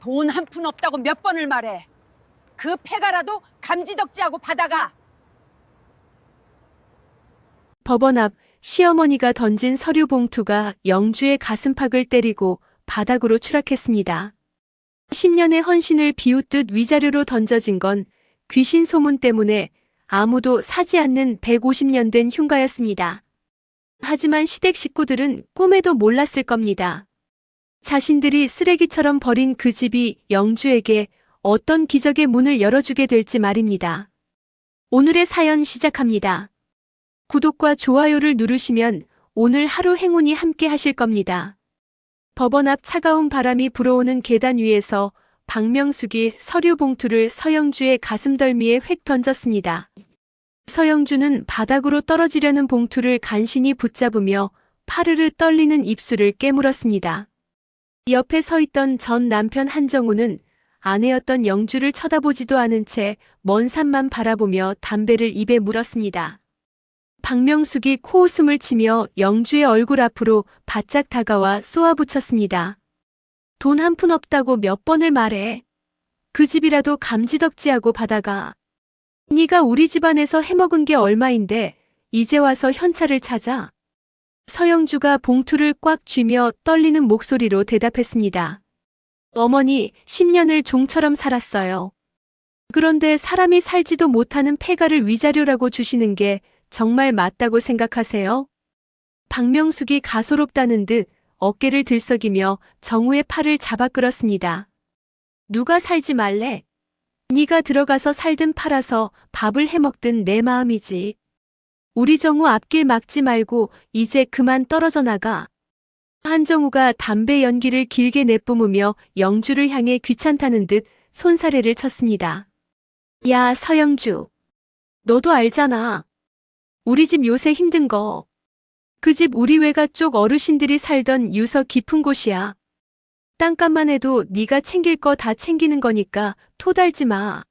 돈 한 푼 없다고 몇 번을 말해. 그 패가라도 감지덕지하고 받아가. 법원 앞 시어머니가 던진 서류 봉투가 영주의 가슴팍을 때리고 바닥으로 추락했습니다. 10년의 헌신을 비웃듯 위자료로 던져진 건 귀신 소문 때문에 아무도 사지 않는 150년 된 흉가였습니다. 하지만 시댁 식구들은 꿈에도 몰랐을 겁니다. 자신들이 쓰레기처럼 버린 그 집이 영주에게 어떤 기적의 문을 열어주게 될지 말입니다. 오늘의 사연 시작합니다. 구독과 좋아요를 누르시면 오늘 하루 행운이 함께 하실 겁니다. 법원 앞 차가운 바람이 불어오는 계단 위에서 박명숙이 서류 봉투를 서영주의 가슴덜미에 획 던졌습니다. 서영주는 바닥으로 떨어지려는 봉투를 간신히 붙잡으며 파르르 떨리는 입술을 깨물었습니다. 옆에 서 있던 전 남편 한정우는 아내였던 영주를 쳐다보지도 않은 채 먼 산만 바라보며 담배를 입에 물었습니다. 박명숙이 코웃음을 치며 영주의 얼굴 앞으로 바짝 다가와 쏘아붙였습니다. 돈 한 푼 없다고 몇 번을 말해. 그 집이라도 감지덕지하고 받아가. 네가 우리 집안에서 해먹은 게 얼마인데 이제 와서 현찰을 찾아. 서영주가 봉투를 꽉 쥐며 떨리는 목소리로 대답했습니다. 어머니, 10년을 종처럼 살았어요. 그런데 사람이 살지도 못하는 폐가를 위자료라고 주시는 게 정말 맞다고 생각하세요? 박명숙이 가소롭다는 듯 어깨를 들썩이며 정우의 팔을 잡아 끌었습니다. 누가 살지 말래? 네가 들어가서 살든 팔아서 밥을 해먹든 내 마음이지. 우리 정우 앞길 막지 말고 이제 그만 떨어져 나가. 한정우가 담배 연기를 길게 내뿜으며 영주를 향해 귀찮다는 듯 손사래를 쳤습니다. 야, 서영주. 너도 알잖아. 우리 집 요새 힘든 거. 그 집 우리 외가 쪽 어르신들이 살던 유서 깊은 곳이야. 땅값만 해도 네가 챙길 거 다 챙기는 거니까 토달지 마.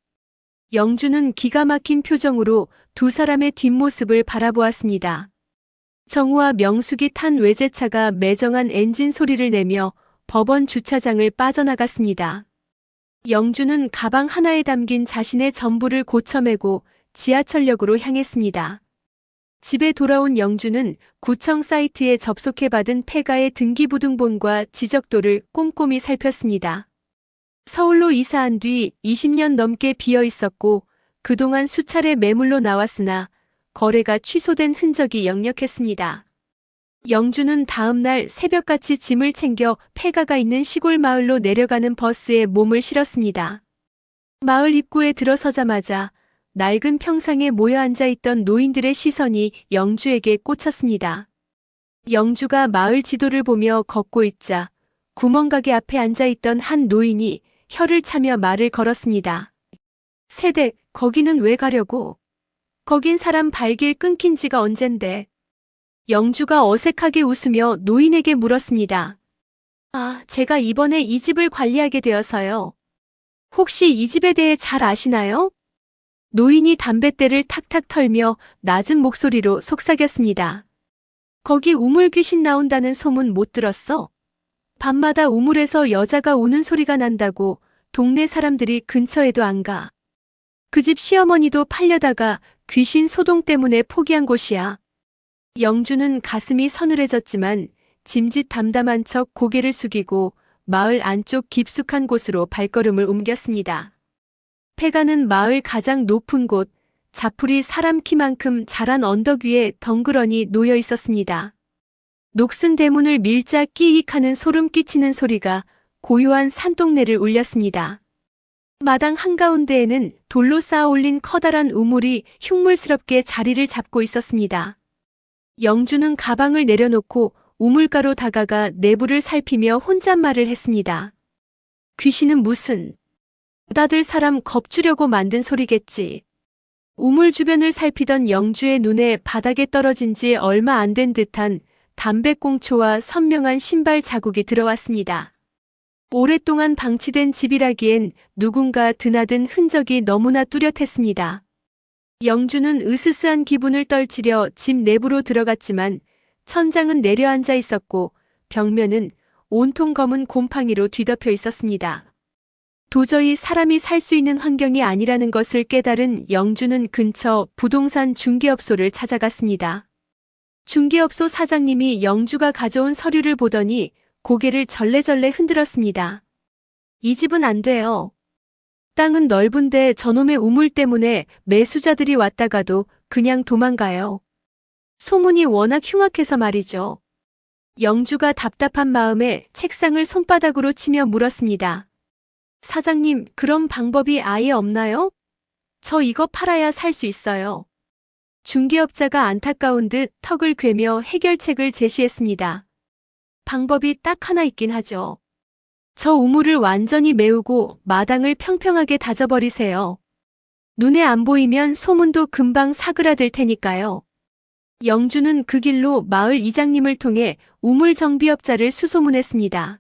영주는 기가 막힌 표정으로 두 사람의 뒷모습을 바라보았습니다. 정우와 명숙이 탄 외제차가 매정한 엔진 소리를 내며 법원 주차장을 빠져나갔습니다. 영주는 가방 하나에 담긴 자신의 전부를 고쳐매고 지하철역으로 향했습니다. 집에 돌아온 영주는 구청 사이트에 접속해받은 폐가의 등기부등본과 지적도를 꼼꼼히 살폈습니다. 서울로 이사한 뒤 20년 넘게 비어 있었고 그동안 수차례 매물로 나왔으나 거래가 취소된 흔적이 역력했습니다. 영주는 다음 날 새벽같이 짐을 챙겨 폐가가 있는 시골 마을로 내려가는 버스에 몸을 실었습니다. 마을 입구에 들어서자마자 낡은 평상에 모여 앉아있던 노인들의 시선이 영주에게 꽂혔습니다. 영주가 마을 지도를 보며 걷고 있자 구멍가게 앞에 앉아있던 한 노인이 혀를 차며 말을 걸었습니다. 세댁, 거기는 왜 가려고? 거긴 사람 발길 끊긴 지가 언젠데. 영주가 어색하게 웃으며 노인에게 물었습니다. 아, 제가 이번에 이 집을 관리하게 되어서요. 혹시 이 집에 대해 잘 아시나요? 노인이 담뱃대를 탁탁 털며 낮은 목소리로 속삭였습니다. 거기 우물 귀신 나온다는 소문 못 들었어? 밤마다 우물에서 여자가 우는 소리가 난다고 동네 사람들이 근처에도 안 가. 그 집 시어머니도 팔려다가 귀신 소동 때문에 포기한 곳이야. 영주는 가슴이 서늘해졌지만 짐짓 담담한 척 고개를 숙이고 마을 안쪽 깊숙한 곳으로 발걸음을 옮겼습니다. 폐가는 마을 가장 높은 곳, 자풀이 사람 키만큼 자란 언덕 위에 덩그러니 놓여 있었습니다. 녹슨 대문을 밀작 끼익하는 소름 끼치는 소리가 고요한 산동네를 울렸습니다. 마당 한가운데에는 돌로 쌓아 올린 커다란 우물이 흉물스럽게 자리를 잡고 있었습니다. 영주는 가방을 내려놓고 우물가로 다가가 내부를 살피며 혼잣말을 했습니다. 귀신은 무슨 다들 사람 겁주려고 만든 소리겠지. 우물 주변을 살피던 영주의 눈에 바닥에 떨어진 지 얼마 안 된 듯한 담배꽁초와 선명한 신발 자국이 들어왔습니다. 오랫동안 방치된 집이라기엔 누군가 드나든 흔적이 너무나 뚜렷했습니다. 영주는 으스스한 기분을 떨치려 집 내부로 들어갔지만 천장은 내려앉아 있었고 벽면은 온통 검은 곰팡이로 뒤덮여 있었습니다. 도저히 사람이 살 수 있는 환경이 아니라는 것을 깨달은 영주는 근처 부동산 중개업소를 찾아갔습니다. 중개업소 사장님이 영주가 가져온 서류를 보더니 고개를 절레절레 흔들었습니다. 이 집은 안 돼요. 땅은 넓은데 저놈의 우물 때문에 매수자들이 왔다가도 그냥 도망가요. 소문이 워낙 흉악해서 말이죠. 영주가 답답한 마음에 책상을 손바닥으로 치며 물었습니다. 사장님, 그런 방법이 아예 없나요? 저 이거 팔아야 살 수 있어요. 중개업자가 안타까운 듯 턱을 괴며 해결책을 제시했습니다. 방법이 딱 하나 있긴 하죠. 저 우물을 완전히 메우고 마당을 평평하게 다져버리세요. 눈에 안 보이면 소문도 금방 사그라들 테니까요. 영주는 그 길로 마을 이장님을 통해 우물 정비업자를 수소문했습니다.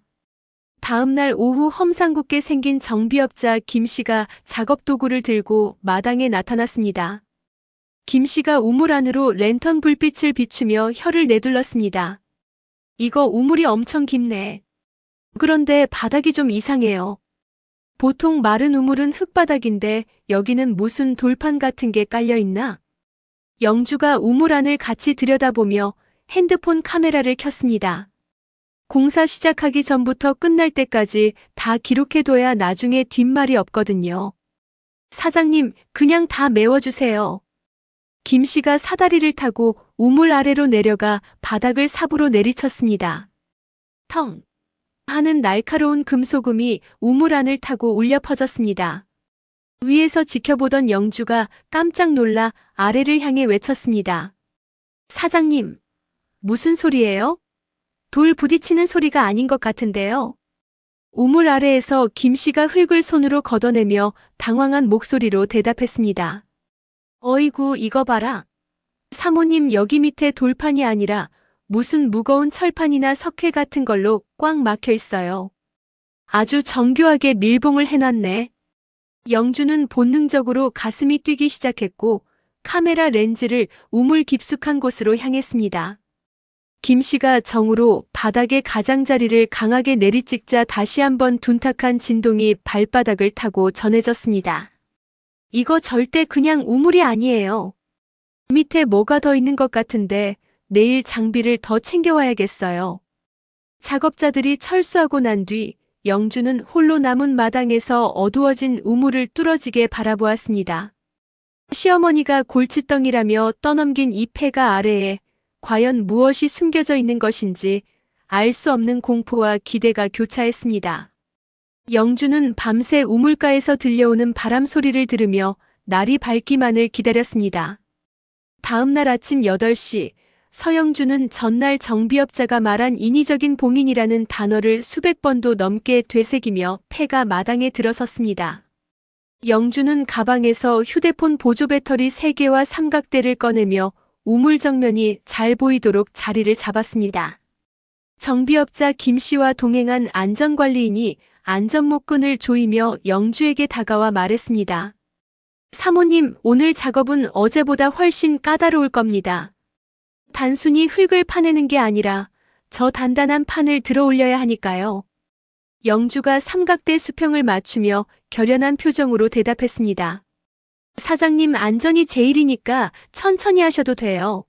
다음 날 오후 험상궂게 생긴 정비업자 김씨가 작업 도구를 들고 마당에 나타났습니다. 김씨가 우물 안으로 랜턴 불빛을 비추며 혀를 내둘렀습니다. 이거 우물이 엄청 깊네. 그런데 바닥이 좀 이상해요. 보통 마른 우물은 흙바닥인데 여기는 무슨 돌판 같은 게 깔려있나? 영주가 우물 안을 같이 들여다보며 핸드폰 카메라를 켰습니다. 공사 시작하기 전부터 끝날 때까지 다 기록해둬야 나중에 뒷말이 없거든요. 사장님, 그냥 다 메워주세요. 김씨가 사다리를 타고 우물 아래로 내려가 바닥을 삽으로 내리쳤습니다. 텅 하는 날카로운 금소금이 우물 안을 타고 울려 퍼졌습니다. 위에서 지켜보던 영주가 깜짝 놀라 아래를 향해 외쳤습니다. 사장님, 무슨 소리예요? 돌 부딪히는 소리가 아닌 것 같은데요. 우물 아래에서 김씨가 흙을 손으로 걷어내며 당황한 목소리로 대답했습니다. 어이구, 이거 봐라. 사모님, 여기 밑에 돌판이 아니라 무슨 무거운 철판이나 석회 같은 걸로 꽉 막혀 있어요. 아주 정교하게 밀봉을 해놨네. 영주는 본능적으로 가슴이 뛰기 시작했고 카메라 렌즈를 우물 깊숙한 곳으로 향했습니다. 김씨가 정으로 바닥의 가장자리를 강하게 내리찍자 다시 한번 둔탁한 진동이 발바닥을 타고 전해졌습니다. 이거 절대 그냥 우물이 아니에요. 밑에 뭐가 더 있는 것 같은데 내일 장비를 더 챙겨와야겠어요. 작업자들이 철수하고 난 뒤 영주는 홀로 남은 마당에서 어두워진 우물을 뚫어지게 바라보았습니다. 시어머니가 골칫덩이라며 떠넘긴 이 폐가 아래에 과연 무엇이 숨겨져 있는 것인지 알 수 없는 공포와 기대가 교차했습니다. 영주는 밤새 우물가에서 들려오는 바람 소리를 들으며 날이 밝기만을 기다렸습니다. 다음 날 아침 8시, 서영주는 전날 정비업자가 말한 인위적인 봉인이라는 단어를 수백 번도 넘게 되새기며 폐가 마당에 들어섰습니다. 영주는 가방에서 휴대폰 보조 배터리 3개와 삼각대를 꺼내며 우물 정면이 잘 보이도록 자리를 잡았습니다. 정비업자 김씨와 동행한 안전관리인이 안전목끈을 조이며 영주에게 다가와 말했습니다. 사모님, 오늘 작업은 어제보다 훨씬 까다로울 겁니다. 단순히 흙을 파내는 게 아니라 저 단단한 판을 들어 올려야 하니까요. 영주가 삼각대 수평을 맞추며 결연한 표정으로 대답했습니다. 사장님, 안전이 제일이니까 천천히 하셔도 돼요.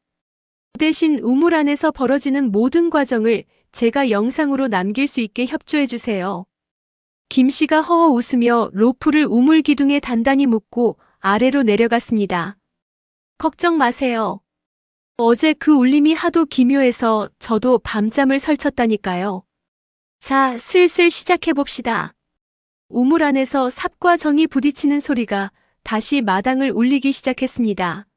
대신 우물 안에서 벌어지는 모든 과정을 제가 영상으로 남길 수 있게 협조해 주세요. 김씨가 허허 웃으며 로프를 우물 기둥에 단단히 묶고 아래로 내려갔습니다. 걱정 마세요. 어제 그 울림이 하도 기묘해서 저도 밤잠을 설쳤다니까요. 자, 슬슬 시작해봅시다. 우물 안에서 삽과 정이 부딪히는 소리가 다시 마당을 울리기 시작했습니다.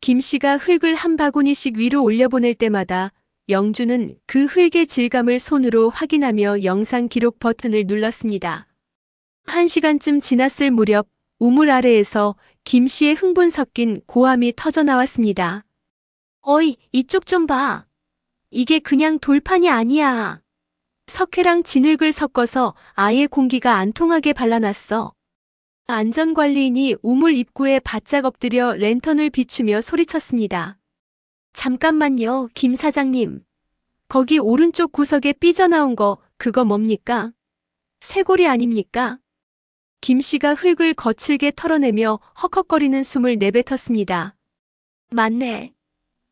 김씨가 흙을 한 바구니씩 위로 올려보낼 때마다 영주는 그 흙의 질감을 손으로 확인하며 영상 기록 버튼을 눌렀습니다. 1시간쯤 지났을 무렵 우물 아래에서 김씨의 흥분 섞인 고함이 터져나왔습니다. 어이, 이쪽 좀 봐. 이게 그냥 돌판이 아니야. 석회랑 진흙을 섞어서 아예 공기가 안 통하게 발라놨어. 안전관리인이 우물 입구에 바짝 엎드려 랜턴을 비추며 소리쳤습니다. 잠깐만요, 김 사장님. 거기 오른쪽 구석에 삐져나온 거, 그거 뭡니까? 쇄골이 아닙니까? 김 씨가 흙을 거칠게 털어내며 헉헉거리는 숨을 내뱉었습니다. 맞네.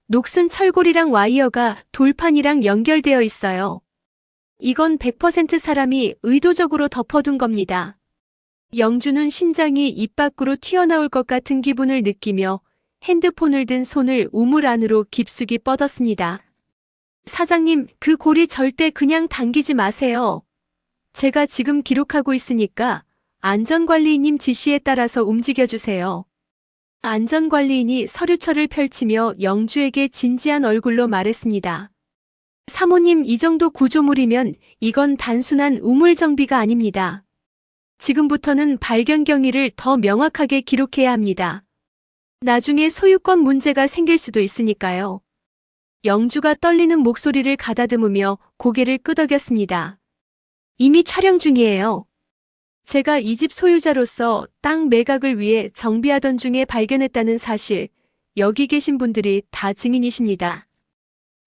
녹슨 철골이랑 와이어가 돌판이랑 연결되어 있어요. 이건 100% 사람이 의도적으로 덮어둔 겁니다. 영주는 심장이 입 밖으로 튀어나올 것 같은 기분을 느끼며 핸드폰을 든 손을 우물 안으로 깊숙이 뻗었습니다. 사장님, 그 고리 절대 그냥 당기지 마세요. 제가 지금 기록하고 있으니까 안전관리인님 지시에 따라서 움직여주세요. 안전관리인이 서류철을 펼치며 영주에게 진지한 얼굴로 말했습니다. 사모님, 이 정도 구조물이면 이건 단순한 우물 정비가 아닙니다. 지금부터는 발견 경위를 더 명확하게 기록해야 합니다. 나중에 소유권 문제가 생길 수도 있으니까요. 영주가 떨리는 목소리를 가다듬으며 고개를 끄덕였습니다. 이미 촬영 중이에요. 제가 이 집 소유자로서 땅 매각을 위해 정비하던 중에 발견했다는 사실, 여기 계신 분들이 다 증인이십니다.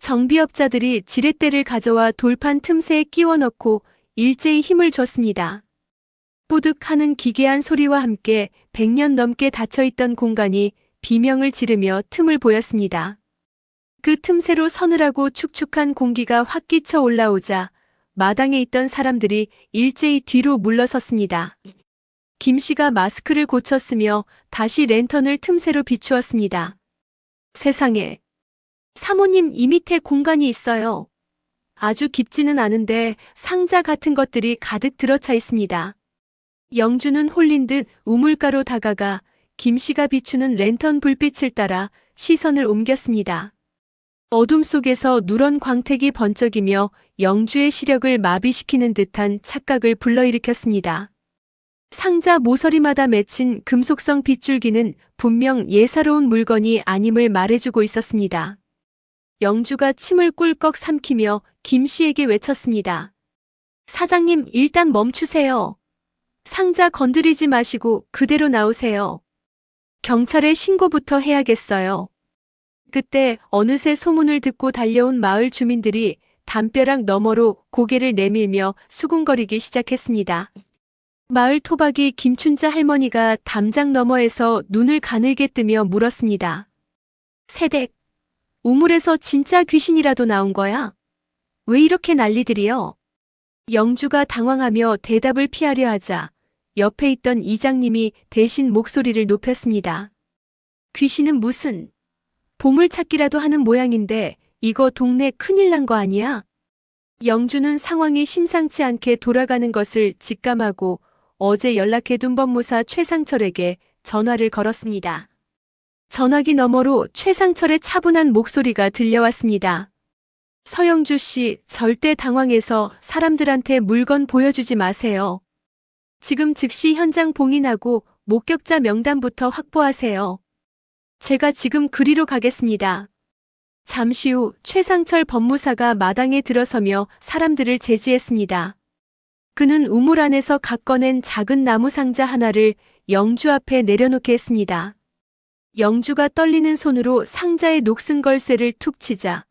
정비업자들이 지렛대를 가져와 돌판 틈새에 끼워 넣고 일제히 힘을 줬습니다. 뿌득 하는 기괴한 소리와 함께 100년 넘게 닫혀있던 공간이 비명을 지르며 틈을 보였습니다. 그 틈새로 서늘하고 축축한 공기가 확 끼쳐 올라오자 마당에 있던 사람들이 일제히 뒤로 물러섰습니다. 김 씨가 마스크를 고쳤으며 다시 랜턴을 틈새로 비추었습니다. 세상에. 사모님, 이 밑에 공간이 있어요. 아주 깊지는 않은데 상자 같은 것들이 가득 들어차 있습니다. 영주는 홀린 듯 우물가로 다가가 김 씨가 비추는 랜턴 불빛을 따라 시선을 옮겼습니다. 어둠 속에서 누런 광택이 번쩍이며 영주의 시력을 마비시키는 듯한 착각을 불러일으켰습니다. 상자 모서리마다 맺힌 금속성 빗줄기는 분명 예사로운 물건이 아님을 말해주고 있었습니다. 영주가 침을 꿀꺽 삼키며 김 씨에게 외쳤습니다. 사장님, 일단 멈추세요. 상자 건드리지 마시고 그대로 나오세요. 경찰에 신고부터 해야겠어요. 그때 어느새 소문을 듣고 달려온 마을 주민들이 담벼락 너머로 고개를 내밀며 수군거리기 시작했습니다. 마을 토박이 김춘자 할머니가 담장 너머에서 눈을 가늘게 뜨며 물었습니다. 세댁, 우물에서 진짜 귀신이라도 나온 거야? 왜 이렇게 난리들이여? 영주가 당황하며 대답을 피하려 하자 옆에 있던 이장님이 대신 목소리를 높였습니다. 귀신은 무슨 보물찾기라도 하는 모양인데 이거 동네 큰일 난 거 아니야? 영주는 상황이 심상치 않게 돌아가는 것을 직감하고 어제 연락해둔 법무사 최상철에게 전화를 걸었습니다. 전화기 너머로 최상철의 차분한 목소리가 들려왔습니다. 서영주 씨, 절대 당황해서 사람들한테 물건 보여주지 마세요. 지금 즉시 현장 봉인하고 목격자 명단부터 확보하세요. 제가 지금 그리로 가겠습니다. 잠시 후 최상철 법무사가 마당에 들어서며 사람들을 제지했습니다. 그는 우물 안에서 각 꺼낸 작은 나무 상자 하나를 영주 앞에 내려놓게 했습니다. 영주가 떨리는 손으로 상자의 녹슨 걸쇠를 툭 치자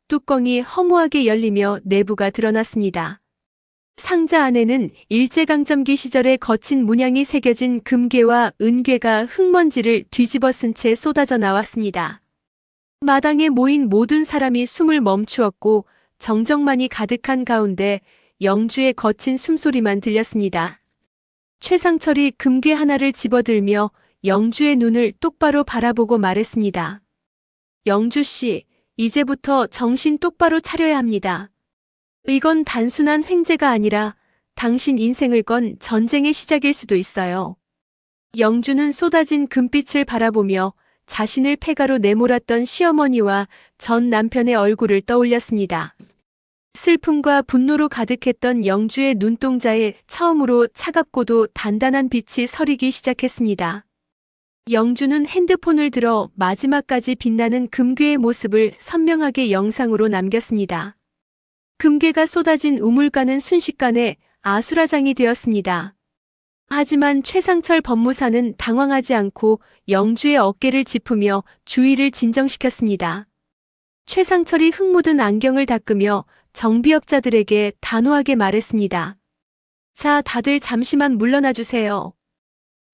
뚜껑이 허무하게 열리며 내부가 드러났습니다. 상자 안에는 일제강점기 시절의 거친 문양이 새겨진 금괴와 은괴가 흙먼지를 뒤집어 쓴 채 쏟아져 나왔습니다. 마당에 모인 모든 사람이 숨을 멈추었고 정적만이 가득한 가운데 영주의 거친 숨소리만 들렸습니다. 최상철이 금괴 하나를 집어들며 영주의 눈을 똑바로 바라보고 말했습니다. 영주 씨, 이제부터 정신 똑바로 차려야 합니다. 이건 단순한 횡재가 아니라 당신 인생을 건 전쟁의 시작일 수도 있어요. 영주는 쏟아진 금빛을 바라보며 자신을 폐가로 내몰았던 시어머니와 전 남편의 얼굴을 떠올렸습니다. 슬픔과 분노로 가득했던 영주의 눈동자에 처음으로 차갑고도 단단한 빛이 서리기 시작했습니다. 영주는 핸드폰을 들어 마지막까지 빛나는 금괴의 모습을 선명하게 영상으로 남겼습니다. 금괴가 쏟아진 우물가는 순식간에 아수라장이 되었습니다. 하지만 최상철 법무사는 당황하지 않고 영주의 어깨를 짚으며 주의를 진정시켰습니다. 최상철이 흙 묻은 안경을 닦으며 정비업자들에게 단호하게 말했습니다. 자, 다들 잠시만 물러나 주세요.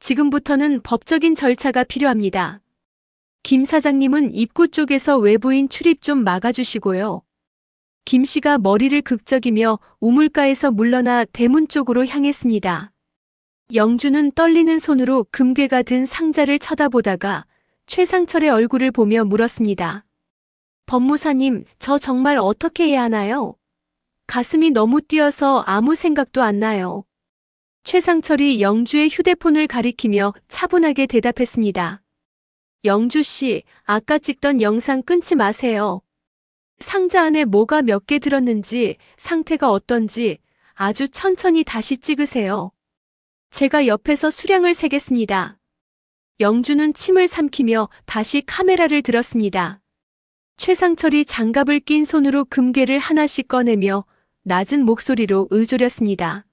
지금부터는 법적인 절차가 필요합니다. 김 사장님은 입구 쪽에서 외부인 출입 좀 막아주시고요. 김 씨가 머리를 극적이며 우물가에서 물러나 대문 쪽으로 향했습니다. 영주는 떨리는 손으로 금괴가 든 상자를 쳐다보다가 최상철의 얼굴을 보며 물었습니다. 법무사님, 저 정말 어떻게 해야 하나요? 가슴이 너무 뛰어서 아무 생각도 안 나요. 최상철이 영주의 휴대폰을 가리키며 차분하게 대답했습니다. 영주 씨, 아까 찍던 영상 끊지 마세요. 상자 안에 뭐가 몇 개 들었는지, 상태가 어떤지 아주 천천히 다시 찍으세요. 제가 옆에서 수량을 세겠습니다. 영주는 침을 삼키며 다시 카메라를 들었습니다. 최상철이 장갑을 낀 손으로 금괴를 하나씩 꺼내며 낮은 목소리로 의조렸습니다.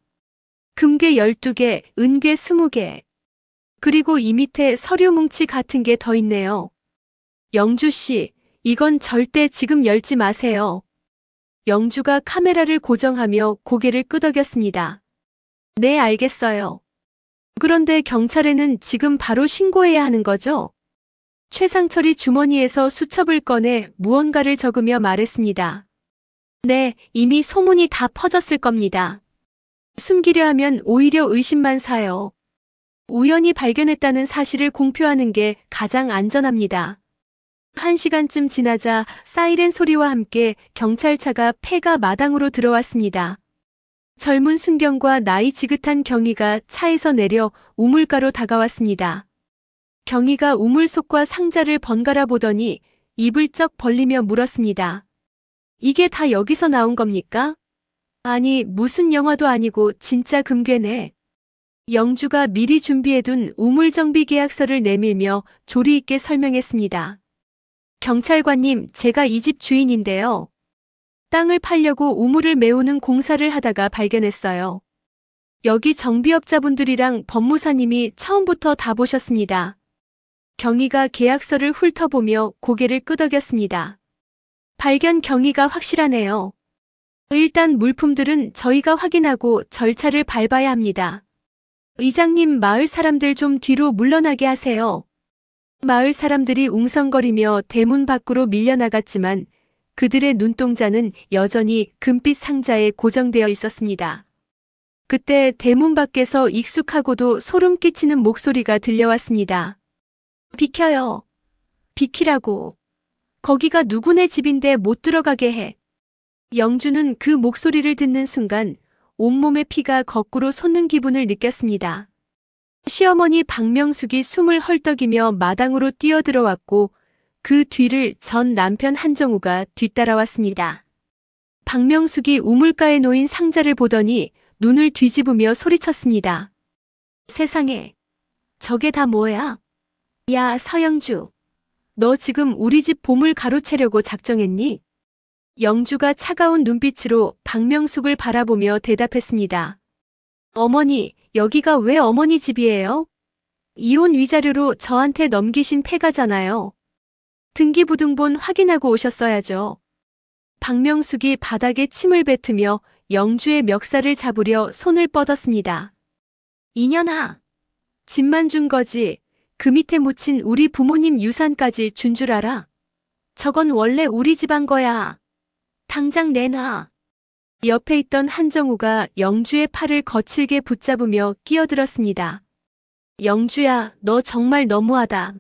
금괴 12개, 은괴 20개. 그리고 이 밑에 서류 뭉치 같은 게 더 있네요. 영주 씨, 이건 절대 지금 열지 마세요. 영주가 카메라를 고정하며 고개를 끄덕였습니다. 네, 알겠어요. 그런데 경찰에는 지금 바로 신고해야 하는 거죠? 최상철이 주머니에서 수첩을 꺼내 무언가를 적으며 말했습니다. 네, 이미 소문이 다 퍼졌을 겁니다. 숨기려 하면 오히려 의심만 사요. 우연히 발견했다는 사실을 공표하는 게 가장 안전합니다. 1시간쯤 지나자 사이렌 소리와 함께 경찰차가 폐가 마당으로 들어왔습니다. 젊은 순경과 나이 지긋한 경위가 차에서 내려 우물가로 다가왔습니다. 경위가 우물 속과 상자를 번갈아 보더니 입을 쩍 벌리며 물었습니다. 이게 다 여기서 나온 겁니까? 아니, 무슨 영화도 아니고 진짜 금괴네. 영주가 미리 준비해둔 우물정비 계약서를 내밀며 조리 있게 설명했습니다. 경찰관님, 제가 이 집 주인인데요. 땅을 팔려고 우물을 메우는 공사를 하다가 발견했어요. 여기 정비업자분들이랑 법무사님이 처음부터 다 보셨습니다. 경위가 계약서를 훑어보며 고개를 끄덕였습니다. 발견 경위가 확실하네요. 일단 물품들은 저희가 확인하고 절차를 밟아야 합니다. 의장님, 마을 사람들 좀 뒤로 물러나게 하세요. 마을 사람들이 웅성거리며 대문 밖으로 밀려나갔지만 그들의 눈동자는 여전히 금빛 상자에 고정되어 있었습니다. 그때 대문 밖에서 익숙하고도 소름 끼치는 목소리가 들려왔습니다. 비켜요. 비키라고. 거기가 누구네 집인데 못 들어가게 해. 영주는 그 목소리를 듣는 순간 온몸의 피가 거꾸로 솟는 기분을 느꼈습니다. 시어머니 박명숙이 숨을 헐떡이며 마당으로 뛰어들어왔고 그 뒤를 전 남편 한정우가 뒤따라왔습니다. 박명숙이 우물가에 놓인 상자를 보더니 눈을 뒤집으며 소리쳤습니다. 세상에, 저게 다 뭐야? 야, 서영주. 너 지금 우리 집 보물 가로채려고 작정했니? 영주가 차가운 눈빛으로 박명숙을 바라보며 대답했습니다. 어머니, 여기가 왜 어머니 집이에요? 이혼 위자료로 저한테 넘기신 패가잖아요. 등기부등본 확인하고 오셨어야죠. 박명숙이 바닥에 침을 뱉으며 영주의 멱살을 잡으려 손을 뻗었습니다. 이년아, 집만 준 거지. 그 밑에 묻힌 우리 부모님 유산까지 준 줄 알아? 저건 원래 우리 집 한 거야. 당장 내놔. 옆에 있던 한정우가 영주의 팔을 거칠게 붙잡으며 끼어들었습니다. 영주야, 너 정말 너무하다.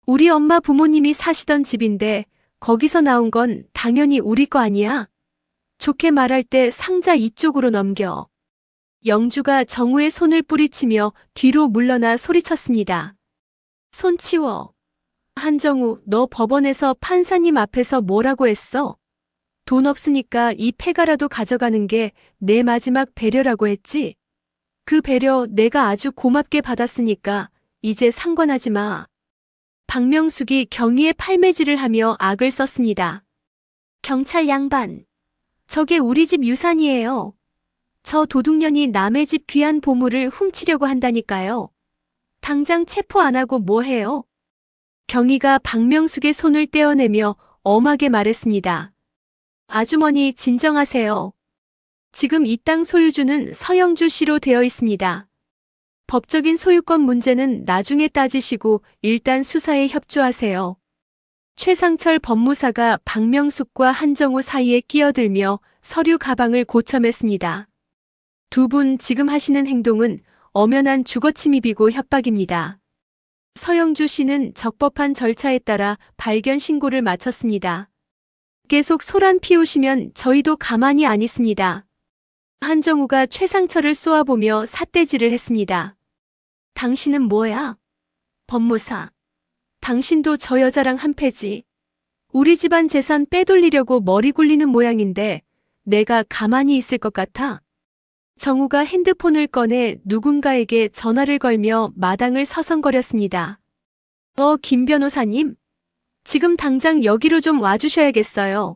우리 엄마 부모님이 사시던 집인데 거기서 나온 건 당연히 우리 거 아니야? 좋게 말할 때 상자 이쪽으로 넘겨. 영주가 정우의 손을 뿌리치며 뒤로 물러나 소리쳤습니다. 손 치워. 한정우, 너 법원에서 판사님 앞에서 뭐라고 했어? 돈 없으니까 이 폐가라도 가져가는 게 내 마지막 배려라고 했지? 그 배려 내가 아주 고맙게 받았으니까 이제 상관하지 마. 박명숙이 경위에 팔매질을 하며 악을 썼습니다. 경찰 양반. 저게 우리 집 유산이에요. 저 도둑년이 남의 집 귀한 보물을 훔치려고 한다니까요. 당장 체포 안 하고 뭐 해요? 경위가 박명숙의 손을 떼어내며 엄하게 말했습니다. 아주머니 진정하세요. 지금 이 땅 소유주는 서영주 씨로 되어 있습니다. 법적인 소유권 문제는 나중에 따지시고 일단 수사에 협조하세요. 최상철 법무사가 박명숙과 한정우 사이에 끼어들며 서류 가방을 고쳐맸습니다. 두 분 지금 하시는 행동은 엄연한 주거침입이고 협박입니다. 서영주 씨는 적법한 절차에 따라 발견 신고를 마쳤습니다. 계속 소란 피우시면 저희도 가만히 안 있습니다. 한정우가 최상철을 쏘아보며 삿대질을 했습니다. 당신은 뭐야? 법무사. 당신도 저 여자랑 한패지. 우리 집안 재산 빼돌리려고 머리 굴리는 모양인데 내가 가만히 있을 것 같아? 정우가 핸드폰을 꺼내 누군가에게 전화를 걸며 마당을 서성거렸습니다. 김 변호사님. 지금 당장 여기로 좀 와주셔야겠어요.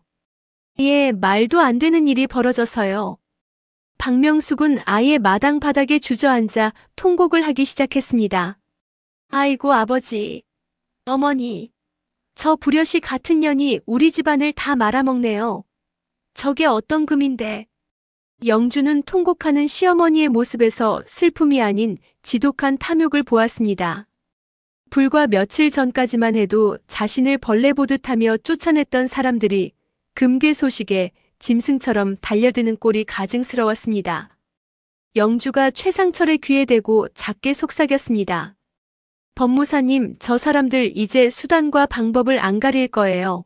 예, 말도 안 되는 일이 벌어져서요. 박명숙은 아예 마당 바닥에 주저앉아 통곡을 하기 시작했습니다. 아이고 아버지, 어머니, 저 불효시 같은 년이 우리 집안을 다 말아먹네요. 저게 어떤 금인데. 영주는 통곡하는 시어머니의 모습에서 슬픔이 아닌 지독한 탐욕을 보았습니다. 불과 며칠 전까지만 해도 자신을 벌레 보듯 하며 쫓아냈던 사람들이 금괴 소식에 짐승처럼 달려드는 꼴이 가증스러웠습니다. 영주가 최상철의 귀에 대고 작게 속삭였습니다. 법무사님, 저 사람들 이제 수단과 방법을 안 가릴 거예요.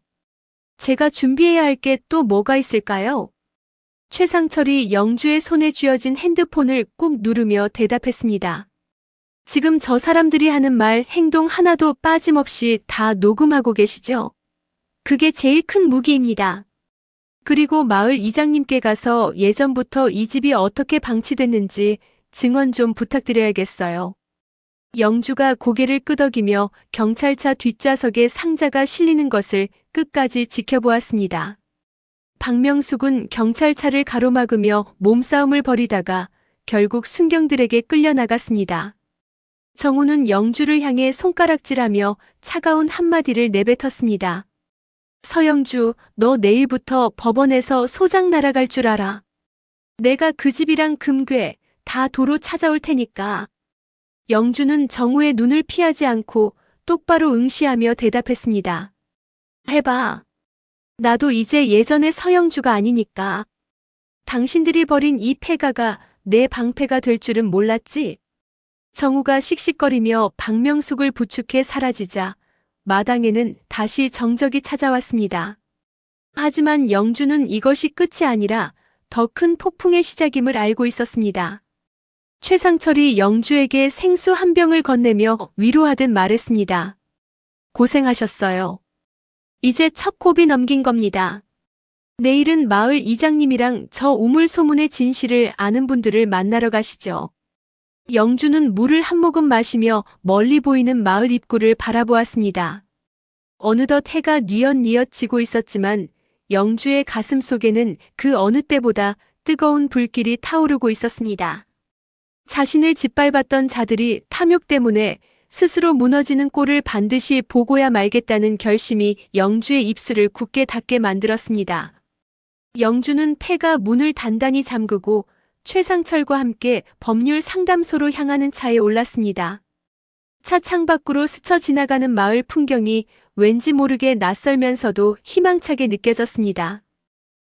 제가 준비해야 할 게 또 뭐가 있을까요? 최상철이 영주의 손에 쥐어진 핸드폰을 꾹 누르며 대답했습니다. 지금 저 사람들이 하는 말, 행동 하나도 빠짐없이 다 녹음하고 계시죠? 그게 제일 큰 무기입니다. 그리고 마을 이장님께 가서 예전부터 이 집이 어떻게 방치됐는지 증언 좀 부탁드려야겠어요. 영주가 고개를 끄덕이며 경찰차 뒷좌석에 상자가 실리는 것을 끝까지 지켜보았습니다. 박명숙은 경찰차를 가로막으며 몸싸움을 벌이다가 결국 순경들에게 끌려나갔습니다. 정우는 영주를 향해 손가락질하며 차가운 한마디를 내뱉었습니다. 서영주, 너 내일부터 법원에서 소장 날아갈 줄 알아. 내가 그 집이랑 금괴 다 도로 찾아올 테니까. 영주는 정우의 눈을 피하지 않고 똑바로 응시하며 대답했습니다. 해봐. 나도 이제 예전의 서영주가 아니니까. 당신들이 벌인 이 패가가 내 방패가 될 줄은 몰랐지? 정우가 씩씩거리며 박명숙을 부축해 사라지자 마당에는 다시 정적이 찾아왔습니다. 하지만 영주는 이것이 끝이 아니라 더 큰 폭풍의 시작임을 알고 있었습니다. 최상철이 영주에게 생수 한 병을 건네며 위로하듯 말했습니다. 고생하셨어요. 이제 첫 고비 넘긴 겁니다. 내일은 마을 이장님이랑 저 우물소문의 진실을 아는 분들을 만나러 가시죠. 영주는 물을 한 모금 마시며 멀리 보이는 마을 입구를 바라보았습니다. 어느덧 해가 뉘엿뉘엿 지고 있었지만 영주의 가슴 속에는 그 어느 때보다 뜨거운 불길이 타오르고 있었습니다. 자신을 짓밟았던 자들이 탐욕 때문에 스스로 무너지는 꼴을 반드시 보고야 말겠다는 결심이 영주의 입술을 굳게 닫게 만들었습니다. 영주는 폐가 문을 단단히 잠그고 최상철과 함께 법률 상담소로 향하는 차에 올랐습니다. 차 창밖으로 스쳐 지나가는 마을 풍경이 왠지 모르게 낯설면서도 희망차게 느껴졌습니다.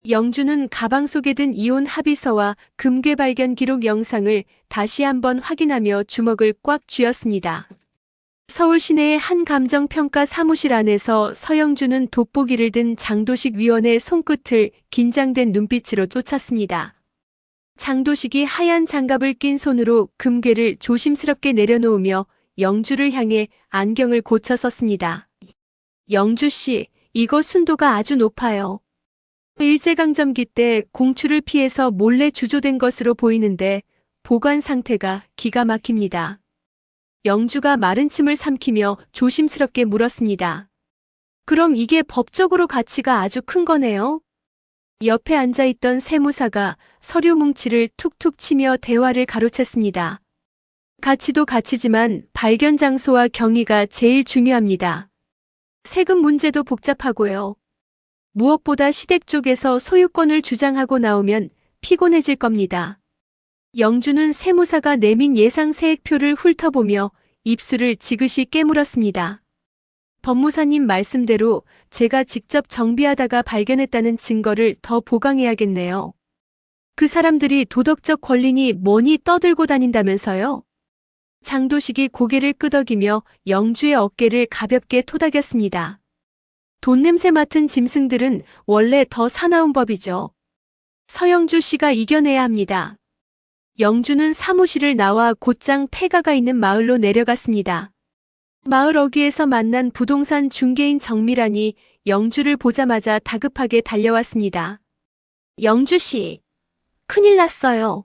영주는 가방 속에 든 이혼 합의서와 금괴 발견 기록 영상을 다시 한번 확인하며 주먹을 꽉 쥐었습니다. 서울 시내의 한 감정평가 사무실 안에서 서영주는 돋보기를 든 장도식 위원의 손끝을 긴장된 눈빛으로 쫓았습니다. 장도식이 하얀 장갑을 낀 손으로 금괴를 조심스럽게 내려놓으며 영주를 향해 안경을 고쳐 썼습니다. 영주 씨, 이거 순도가 아주 높아요. 일제강점기 때 공출을 피해서 몰래 주조된 것으로 보이는데 보관 상태가 기가 막힙니다. 영주가 마른 침을 삼키며 조심스럽게 물었습니다. 그럼 이게 법적으로 가치가 아주 큰 거네요? 옆에 앉아있던 세무사가 서류 뭉치를 툭툭 치며 대화를 가로챘습니다. 가치도 가치지만 발견 장소와 경위가 제일 중요합니다. 세금 문제도 복잡하고요. 무엇보다 시댁 쪽에서 소유권을 주장하고 나오면 피곤해질 겁니다. 영주는 세무사가 내민 예상 세액표를 훑어보며 입술을 지그시 깨물었습니다. 법무사님 말씀대로 제가 직접 정비하다가 발견했다는 증거를 더 보강해야겠네요. 그 사람들이 도덕적 권리니 뭐니 떠들고 다닌다면서요? 장도식이 고개를 끄덕이며 영주의 어깨를 가볍게 토닥였습니다. 돈 냄새 맡은 짐승들은 원래 더 사나운 법이죠. 서영주 씨가 이겨내야 합니다. 영주는 사무실을 나와 곧장 폐가가 있는 마을로 내려갔습니다. 마을 어귀에서 만난 부동산 중개인 정미란이 영주를 보자마자 다급하게 달려왔습니다. 영주 씨, 큰일 났어요.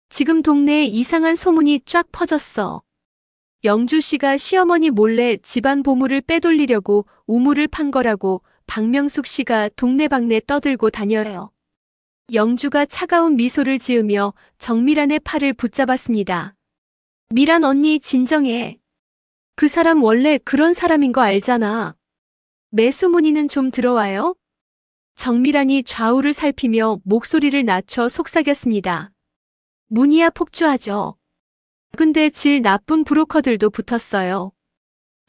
지금 동네에 이상한 소문이 쫙 퍼졌어. 영주 씨가 시어머니 몰래 집안 보물을 빼돌리려고 우물을 판 거라고 박명숙 씨가 동네방네 떠들고 다녀요. 영주가 차가운 미소를 지으며 정미란의 팔을 붙잡았습니다. 미란 언니 진정해. 그 사람 원래 그런 사람인 거 알잖아. 매수문의는 좀 들어와요? 정미란이 좌우를 살피며 목소리를 낮춰 속삭였습니다. 문의야 폭주하죠. 근데 질 나쁜 브로커들도 붙었어요.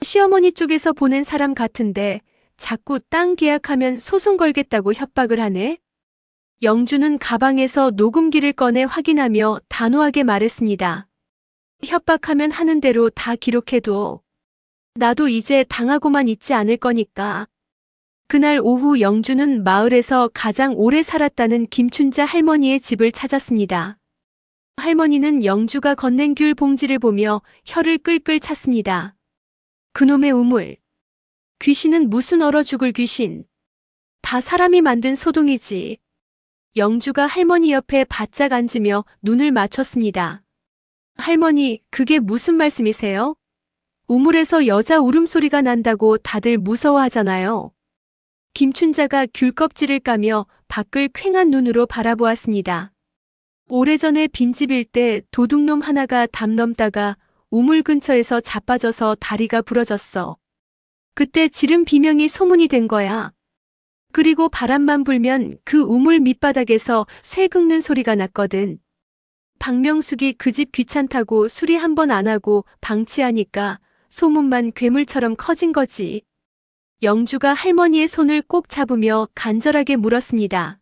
시어머니 쪽에서 보낸 사람 같은데 자꾸 땅 계약하면 소송 걸겠다고 협박을 하네. 영주는 가방에서 녹음기를 꺼내 확인하며 단호하게 말했습니다. 협박하면 하는 대로 다 기록해둬. 나도 이제 당하고만 있지 않을 거니까. 그날 오후 영주는 마을에서 가장 오래 살았다는 김춘자 할머니의 집을 찾았습니다. 할머니는 영주가 건넨 귤 봉지를 보며 혀를 끌끌 찼습니다. 그놈의 우물. 귀신은 무슨 얼어 죽을 귀신. 다 사람이 만든 소동이지. 영주가 할머니 옆에 바짝 앉으며 눈을 맞췄습니다. 할머니, 그게 무슨 말씀이세요? 우물에서 여자 울음소리가 난다고 다들 무서워하잖아요. 김춘자가 귤껍질을 까며 밖을 퀭한 눈으로 바라보았습니다. 오래전에 빈집일 때 도둑놈 하나가 담 넘다가 우물 근처에서 자빠져서 다리가 부러졌어. 그때 지름 비명이 소문이 된 거야. 그리고 바람만 불면 그 우물 밑바닥에서 쇠 긁는 소리가 났거든. 박명숙이 그 집 귀찮다고 수리 한 번 안 하고 방치하니까 소문만 괴물처럼 커진 거지. 영주가 할머니의 손을 꼭 잡으며 간절하게 물었습니다.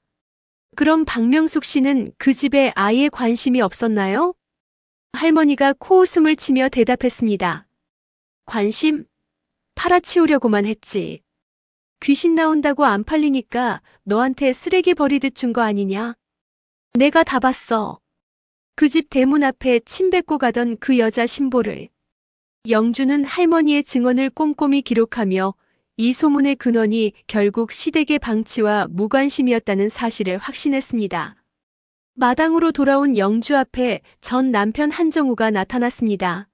그럼 박명숙 씨는 그 집에 아예 관심이 없었나요? 할머니가 코웃음을 치며 대답했습니다. 관심? 팔아치우려고만 했지. 귀신 나온다고 안 팔리니까 너한테 쓰레기 버리듯 준 거 아니냐? 내가 다 봤어. 그 집 대문 앞에 침 뱉고 가던 그 여자 신보를. 영주는 할머니의 증언을 꼼꼼히 기록하며 이 소문의 근원이 결국 시댁의 방치와 무관심이었다는 사실을 확신했습니다. 마당으로 돌아온 영주 앞에 전 남편 한정우가 나타났습니다.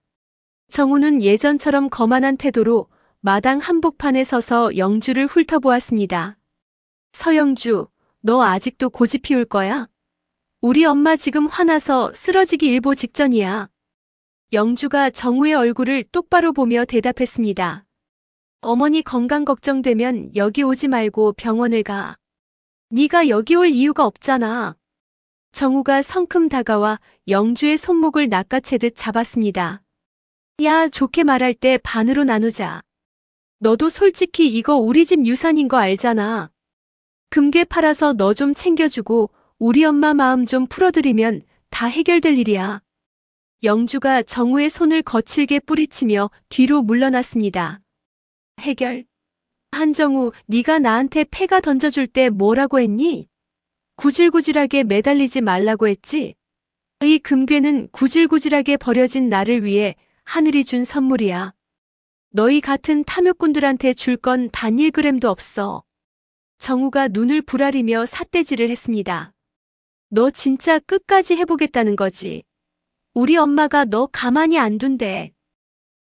정우는 예전처럼 거만한 태도로 마당 한복판에 서서 영주를 훑어보았습니다. 서영주, 너 아직도 고집 피울 거야? 우리 엄마 지금 화나서 쓰러지기 일보 직전이야. 영주가 정우의 얼굴을 똑바로 보며 대답했습니다. 어머니 건강 걱정되면 여기 오지 말고 병원을 가. 네가 여기 올 이유가 없잖아. 정우가 성큼 다가와 영주의 손목을 낚아채듯 잡았습니다. 야, 좋게 말할 때 반으로 나누자. 너도 솔직히 이거 우리 집 유산인 거 알잖아. 금괴 팔아서 너 좀 챙겨주고 우리 엄마 마음 좀 풀어드리면 다 해결될 일이야. 영주가 정우의 손을 거칠게 뿌리치며 뒤로 물러났습니다. 해결? 한정우, 네가 나한테 패가 던져줄 때 뭐라고 했니? 구질구질하게 매달리지 말라고 했지? 이 금괴는 구질구질하게 버려진 나를 위해 하늘이 준 선물이야. 너희 같은 탐욕꾼들한테 줄 건 단 1g도 없어. 정우가 눈을 부라리며 삿대질을 했습니다. 너 진짜 끝까지 해보겠다는 거지. 우리 엄마가 너 가만히 안 둔대.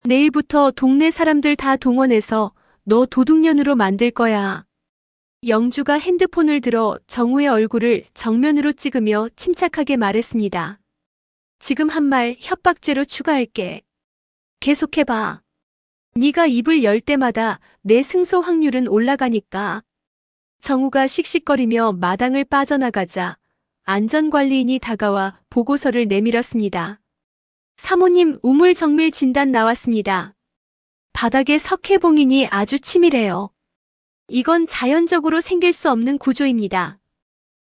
내일부터 동네 사람들 다 동원해서 너 도둑년으로 만들 거야. 영주가 핸드폰을 들어 정우의 얼굴을 정면으로 찍으며 침착하게 말했습니다. 지금 한 말 협박죄로 추가할게. 계속해봐. 네가 입을 열 때마다 내 승소 확률은 올라가니까. 정우가 씩씩거리며 마당을 빠져나가자 안전관리인이 다가와 보고서를 내밀었습니다. 사모님, 우물 정밀 진단 나왔습니다. 바닥에 석회봉인이 아주 치밀해요. 이건 자연적으로 생길 수 없는 구조입니다.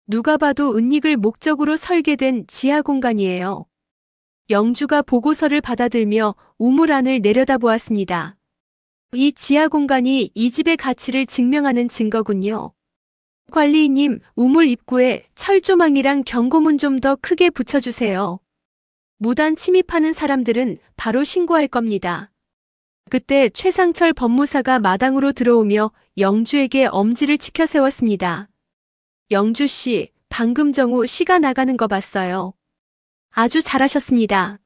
누가 봐도 은닉을 목적으로 설계된 지하 공간이에요. 영주가 보고서를 받아들며 우물 안을 내려다보았습니다. 이 지하 공간이 이 집의 가치를 증명하는 증거군요. 관리인님, 우물 입구에 철조망이랑 경고문 좀 더 크게 붙여주세요. 무단 침입하는 사람들은 바로 신고할 겁니다. 그때 최상철 법무사가 마당으로 들어오며 영주에게 엄지를 치켜 세웠습니다. 영주 씨, 방금 정우 씨가 나가는 거 봤어요. 아주 잘하셨습니다.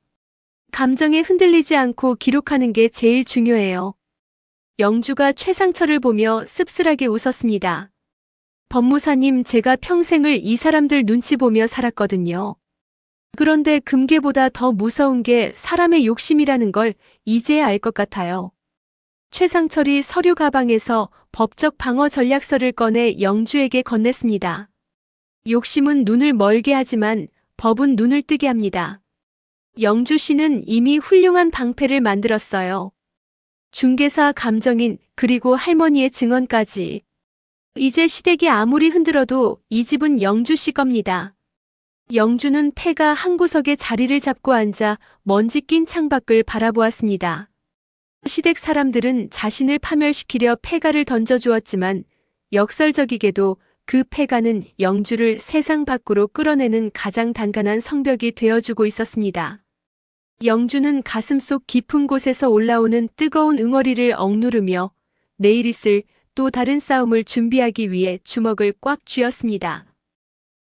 감정에 흔들리지 않고 기록하는 게 제일 중요해요. 영주가 최상철을 보며 씁쓸하게 웃었습니다. 법무사님, 제가 평생을 이 사람들 눈치 보며 살았거든요. 그런데 금괴보다 더 무서운 게 사람의 욕심이라는 걸 이제야 알 것 같아요. 최상철이 서류 가방에서 법적 방어 전략서를 꺼내 영주에게 건넸습니다. 욕심은 눈을 멀게 하지만 법은 눈을 뜨게 합니다. 영주 씨는 이미 훌륭한 방패를 만들었어요. 중개사, 감정인, 그리고 할머니의 증언까지. 이제 시댁이 아무리 흔들어도 이 집은 영주 씨 겁니다. 영주는 폐가 한 구석에 자리를 잡고 앉아 먼지 낀 창밖을 바라보았습니다. 시댁 사람들은 자신을 파멸시키려 폐가를 던져주었지만 역설적이게도 그 폐가는 영주를 세상 밖으로 끌어내는 가장 단단한 성벽이 되어주고 있었습니다. 영주는 가슴속 깊은 곳에서 올라오는 뜨거운 응어리를 억누르며 내일 있을 또 다른 싸움을 준비하기 위해 주먹을 꽉 쥐었습니다.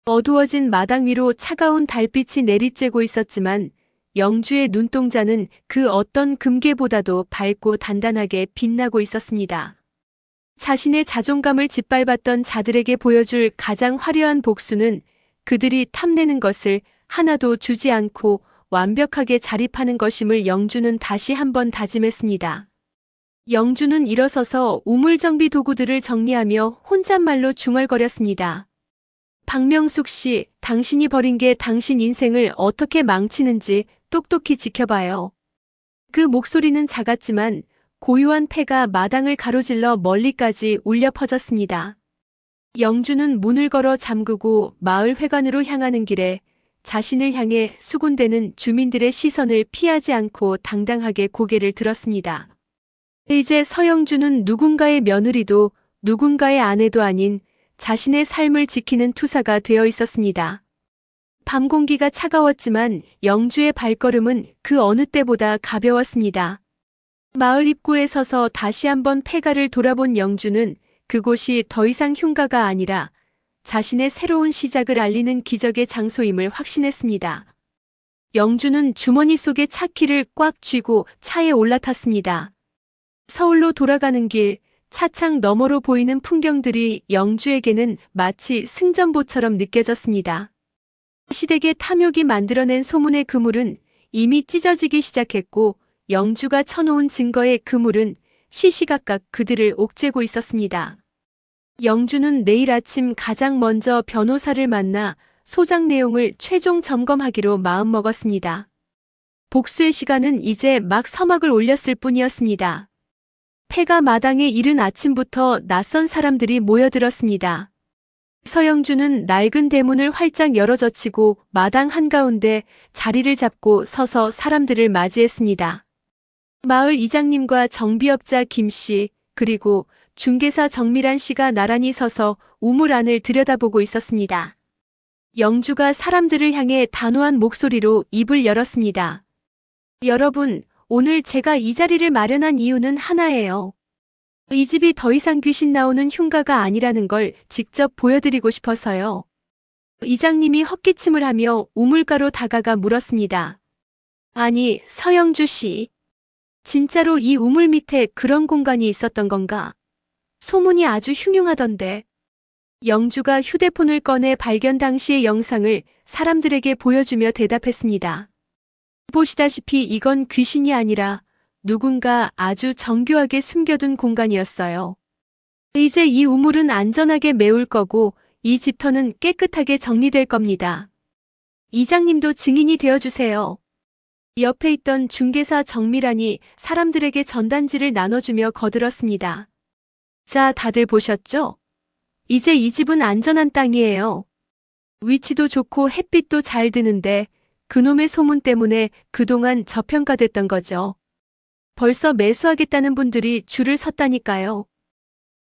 어두워진 마당 위로 차가운 달빛이 내리쬐고 있었지만 영주의 눈동자는 그 어떤 금괴보다도 밝고 단단하게 빛나고 있었습니다. 자신의 자존감을 짓밟았던 자들에게 보여줄 가장 화려한 복수는 그들이 탐내는 것을 하나도 주지 않고 완벽하게 자립하는 것임을 영주는 다시 한번 다짐했습니다. 영주는 일어서서 우물정비 도구들을 정리하며 혼잣말로 중얼거렸습니다. 박명숙 씨, 당신이 버린 게 당신 인생을 어떻게 망치는지 똑똑히 지켜봐요. 그 목소리는 작았지만 고요한 폐가 마당을 가로질러 멀리까지 울려 퍼졌습니다. 영주는 문을 걸어 잠그고 마을 회관으로 향하는 길에 자신을 향해 수군대는 주민들의 시선을 피하지 않고 당당하게 고개를 들었습니다. 이제 서영주는 누군가의 며느리도 누군가의 아내도 아닌 자신의 삶을 지키는 투사가 되어 있었습니다. 밤 공기가 차가웠지만 영주의 발걸음은 그 어느 때보다 가벼웠습니다. 마을 입구에 서서 다시 한번 폐가를 돌아본 영주는 그곳이 더 이상 흉가가 아니라 자신의 새로운 시작을 알리는 기적의 장소임을 확신했습니다. 영주는 주머니 속에 차키를 꽉 쥐고 차에 올라탔습니다. 서울로 돌아가는 길, 차창 너머로 보이는 풍경들이 영주에게는 마치 승전보처럼 느껴졌습니다. 시댁의 탐욕이 만들어낸 소문의 그물은 이미 찢어지기 시작했고 영주가 쳐놓은 증거의 그물은 시시각각 그들을 옥죄고 있었습니다. 영주는 내일 아침 가장 먼저 변호사를 만나 소장 내용을 최종 점검하기로 마음먹었습니다. 복수의 시간은 이제 막 서막을 올렸을 뿐이었습니다. 폐가 마당에 이른 아침부터 낯선 사람들이 모여들었습니다. 서영주는 낡은 대문을 활짝 열어젖히고 마당 한가운데 자리를 잡고 서서 사람들을 맞이했습니다. 마을 이장님과 정비업자 김씨, 그리고 중개사 정밀한 씨가 나란히 서서 우물 안을 들여다보고 있었습니다. 영주가 사람들을 향해 단호한 목소리로 입을 열었습니다. 여러분, 오늘 제가 이 자리를 마련한 이유는 하나예요. 이 집이 더 이상 귀신 나오는 흉가가 아니라는 걸 직접 보여드리고 싶어서요. 이장님이 헛기침을 하며 우물가로 다가가 물었습니다. 아니, 서영주 씨. 진짜로 이 우물 밑에 그런 공간이 있었던 건가? 소문이 아주 흉흉하던데. 영주가 휴대폰을 꺼내 발견 당시의 영상을 사람들에게 보여주며 대답했습니다. 보시다시피 이건 귀신이 아니라 누군가 아주 정교하게 숨겨둔 공간이었어요. 이제 이 우물은 안전하게 메울 거고 이 집터는 깨끗하게 정리될 겁니다. 이장님도 증인이 되어주세요. 옆에 있던 중개사 정미란이 사람들에게 전단지를 나눠주며 거들었습니다. 자, 다들 보셨죠? 이제 이 집은 안전한 땅이에요. 위치도 좋고 햇빛도 잘 드는데 그놈의 소문 때문에 그동안 저평가됐던 거죠. 벌써 매수하겠다는 분들이 줄을 섰다니까요.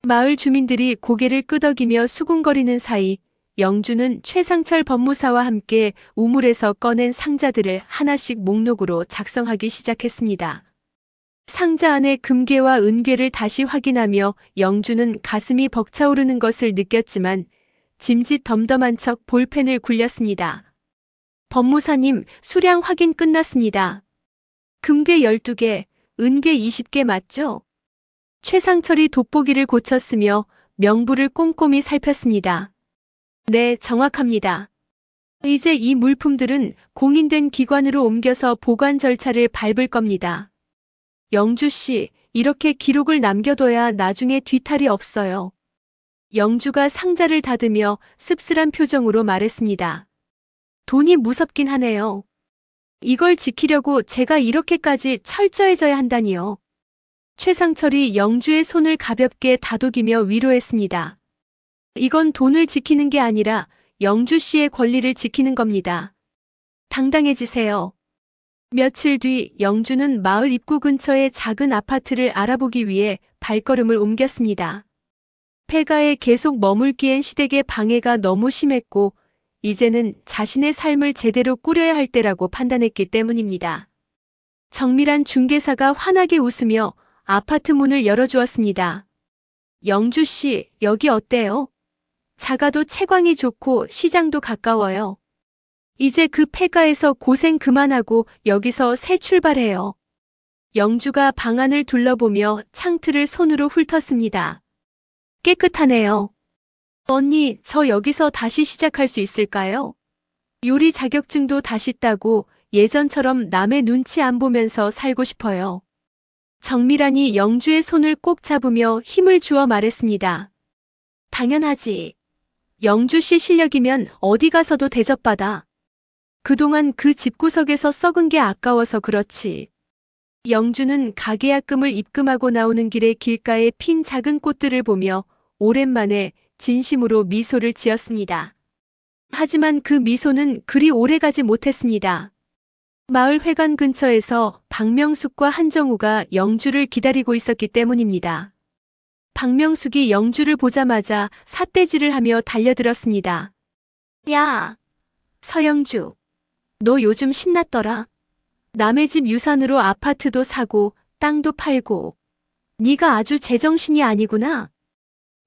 마을 주민들이 고개를 끄덕이며 수군거리는 사이 영주는 최상철 법무사와 함께 우물에서 꺼낸 상자들을 하나씩 목록으로 작성하기 시작했습니다. 상자 안의 금괴와 은괴를 다시 확인하며 영주는 가슴이 벅차오르는 것을 느꼈지만 짐짓 덤덤한 척 볼펜을 굴렸습니다. 법무사님, 수량 확인 끝났습니다. 금괴 12개, 은괴 20개 맞죠? 최상철이 돋보기를 고쳤으며 명부를 꼼꼼히 살폈습니다. 네, 정확합니다. 이제 이 물품들은 공인된 기관으로 옮겨서 보관 절차를 밟을 겁니다. 영주 씨, 이렇게 기록을 남겨둬야 나중에 뒤탈이 없어요. 영주가 상자를 닫으며 씁쓸한 표정으로 말했습니다. 돈이 무섭긴 하네요. 이걸 지키려고 제가 이렇게까지 철저해져야 한다니요. 최상철이 영주의 손을 가볍게 다독이며 위로했습니다. 이건 돈을 지키는 게 아니라 영주 씨의 권리를 지키는 겁니다. 당당해지세요. 며칠 뒤 영주는 마을 입구 근처의 작은 아파트를 알아보기 위해 발걸음을 옮겼습니다. 폐가에 계속 머물기엔 시댁의 방해가 너무 심했고 이제는 자신의 삶을 제대로 꾸려야 할 때라고 판단했기 때문입니다. 정밀한 중개사가 환하게 웃으며 아파트 문을 열어주었습니다. 영주 씨, 여기 어때요? 작아도 채광이 좋고 시장도 가까워요. 이제 그 폐가에서 고생 그만하고 여기서 새 출발해요. 영주가 방안을 둘러보며 창틀을 손으로 훑었습니다. 깨끗하네요. 언니, 저 여기서 다시 시작할 수 있을까요? 요리 자격증도 다시 따고 예전처럼 남의 눈치 안 보면서 살고 싶어요. 정밀한이 영주의 손을 꼭 잡으며 힘을 주어 말했습니다. 당연하지. 영주 씨 실력이면 어디 가서도 대접받아. 그동안 그 집구석에서 썩은 게 아까워서 그렇지. 영주는 가계약금을 입금하고 나오는 길에 길가에 핀 작은 꽃들을 보며 오랜만에 진심으로 미소를 지었습니다. 하지만 그 미소는 그리 오래가지 못했습니다. 마을 회관 근처에서 박명숙과 한정우가 영주를 기다리고 있었기 때문입니다. 박명숙이 영주를 보자마자 삿대질을 하며 달려들었습니다. 야, 서영주, 너 요즘 신났더라. 남의 집 유산으로 아파트도 사고 땅도 팔고 네가 아주 제정신이 아니구나.